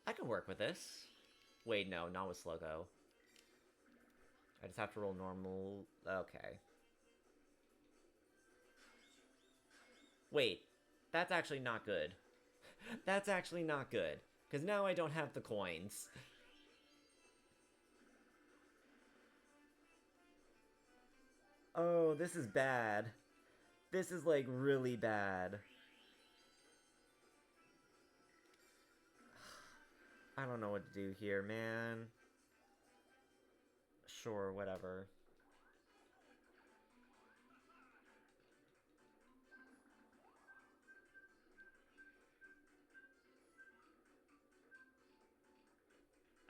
I can work with this. Wait, no, not with Sluggo. I just have to roll normal. Okay. Wait, that's actually not good. That's actually not good. Because now I don't have the coins. Oh, this is bad. This is, like, really bad. I don't know what to do here, man. Sure, whatever.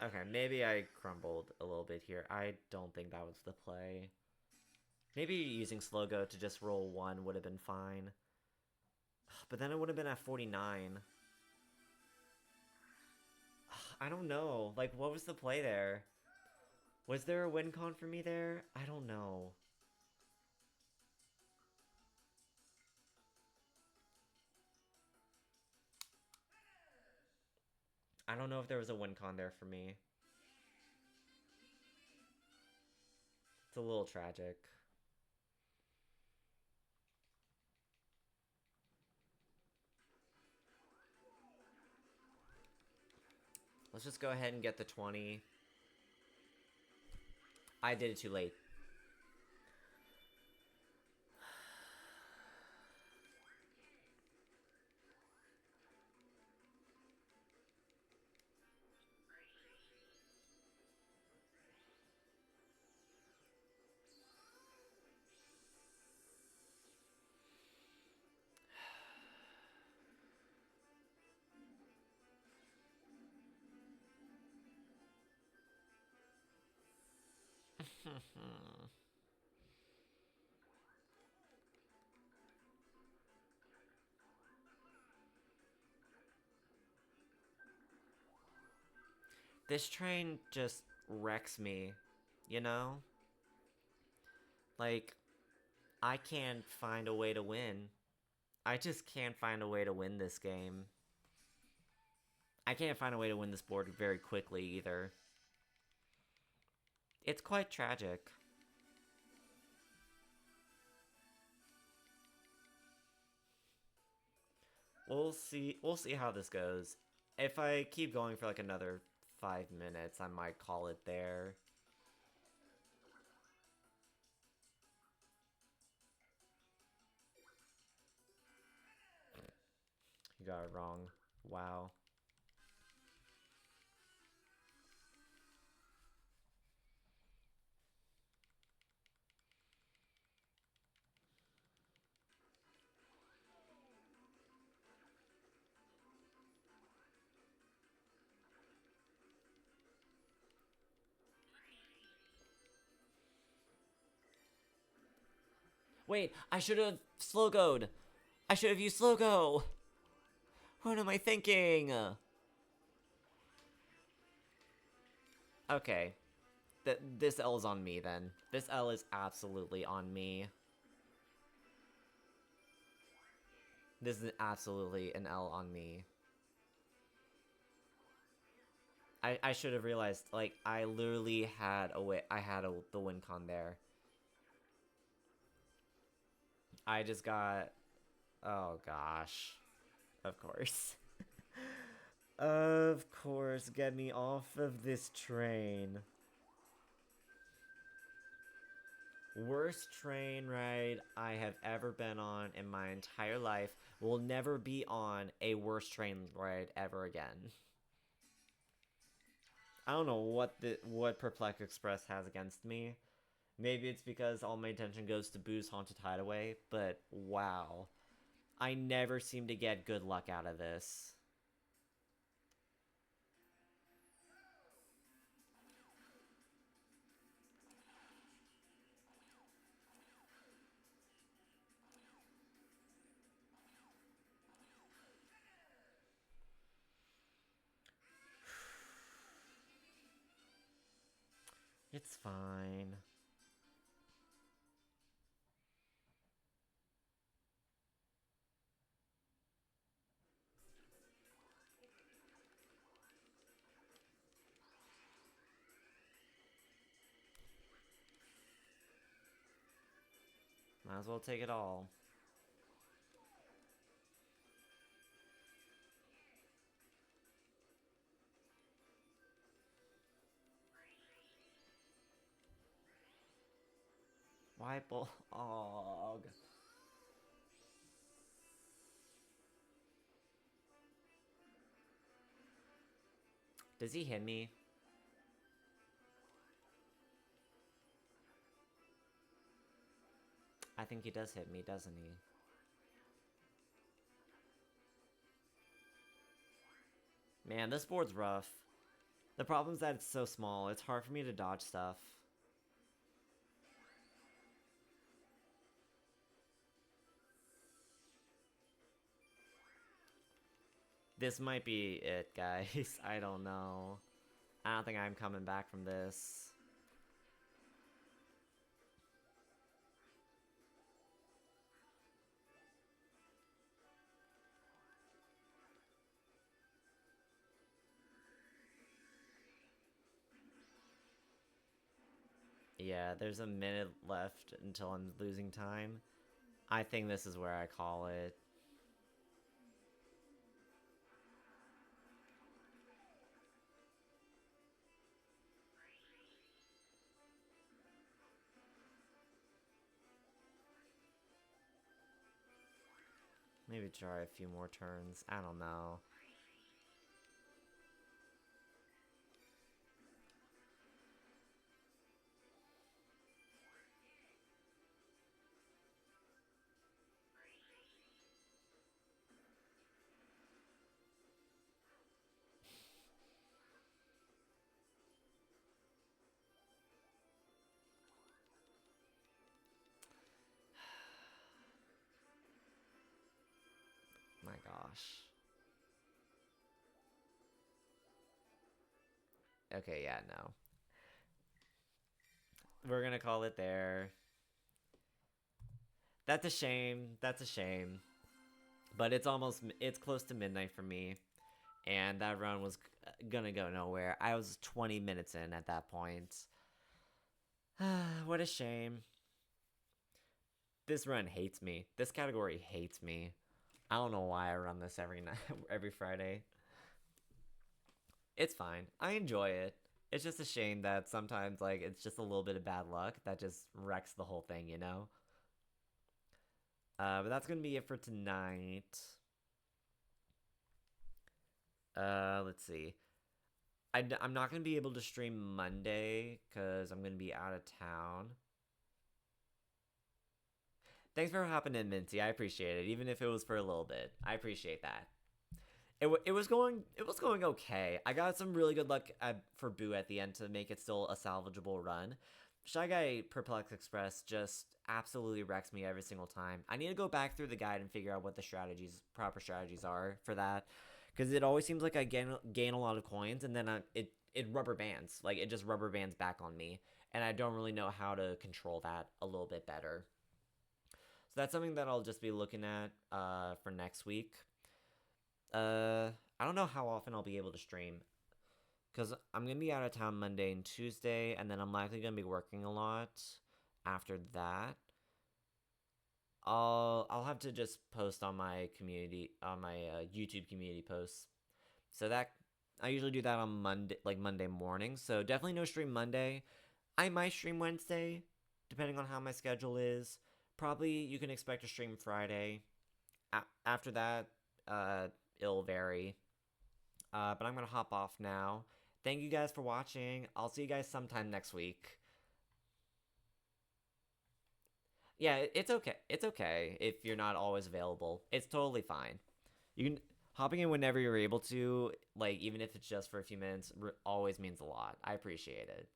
Okay, maybe I crumbled a little bit here. I don't think that was the play. Maybe using Slowgo to just roll 1 would have been fine. But then it would have been at 49. I don't know. Like, what was the play there? Was there a win con for me there? I don't know. I don't know if there was a win con there for me. It's a little tragic. Let's just go ahead and get the 20. I did it too late. This train just wrecks me, you know? Like, I can't find a way to win. I just can't find a way to win this game. I can't find a way to win this board very quickly either. It's quite tragic. We'll see how this goes. If I keep going for like another 5 minutes, I might call it there. Got it wrong. Wow. Wait, I should have slow goed. I should have used slow go. What am I thinking? Okay. This L is on me then. This L is absolutely on me. This is absolutely an L on me. I should have realized, like, I literally had the win con there. I just got... Oh, gosh. Of course. Of course, get me off of this train. Worst train ride I have ever been on in my entire life. Will never be on a worst train ride ever again. I don't know what Perplex Express has against me. Maybe it's because all my attention goes to Boo's Haunted Hideaway, but wow. I never seem to get good luck out of this. It's fine. Might as well take it all. Why bull? Oh. Does he hit me? I think he does hit me, doesn't he? Man, this board's rough. The problem is that it's so small. It's hard for me to dodge stuff. This might be it, guys. I don't know. I don't think I'm coming back from this. Yeah, there's a minute left until I'm losing time. I think this is where I call it. Maybe try a few more turns. I don't know. My gosh. Okay, yeah, no. We're gonna call it there. That's a shame. That's a shame. But it's close to midnight for me. And that run was gonna go nowhere. I was 20 minutes in at that point. What a shame. This run hates me. This category hates me. I don't know why I run this every night, every Friday. It's fine. I enjoy it. It's just a shame that sometimes, like, it's just a little bit of bad luck that just wrecks the whole thing, you know? But that's gonna be it for tonight. Let's see. I'm not gonna be able to stream Monday because I'm gonna be out of town. Thanks for hopping in, Minty. I appreciate it, even if it was for a little bit. I appreciate that. It was going okay. I got some really good luck for Boo at the end to make it still a salvageable run. Shy Guy Perplex Express just absolutely wrecks me every single time. I need to go back through the guide and figure out what the proper strategies are for that, because it always seems like I gain a lot of coins and then it rubber bands, like it just rubber bands back on me, and I don't really know how to control that a little bit better. So that's something that I'll just be looking at for next week. I don't know how often I'll be able to stream because I'm gonna be out of town Monday and Tuesday, and then I'm likely gonna be working a lot after that. I'll have to just post on my community on my YouTube community posts. So that I usually do that on Monday, like Monday morning. So definitely no stream Monday. I might stream Wednesday, depending on how my schedule is. Probably you can expect a stream Friday. After that, it'll vary. But I'm gonna hop off now. Thank you guys for watching. I'll see you guys sometime next week. Yeah, it's okay. It's okay if you're not always available. It's totally fine. You can hopping in whenever you're able to, like even if it's just for a few minutes, always means a lot. I appreciate it.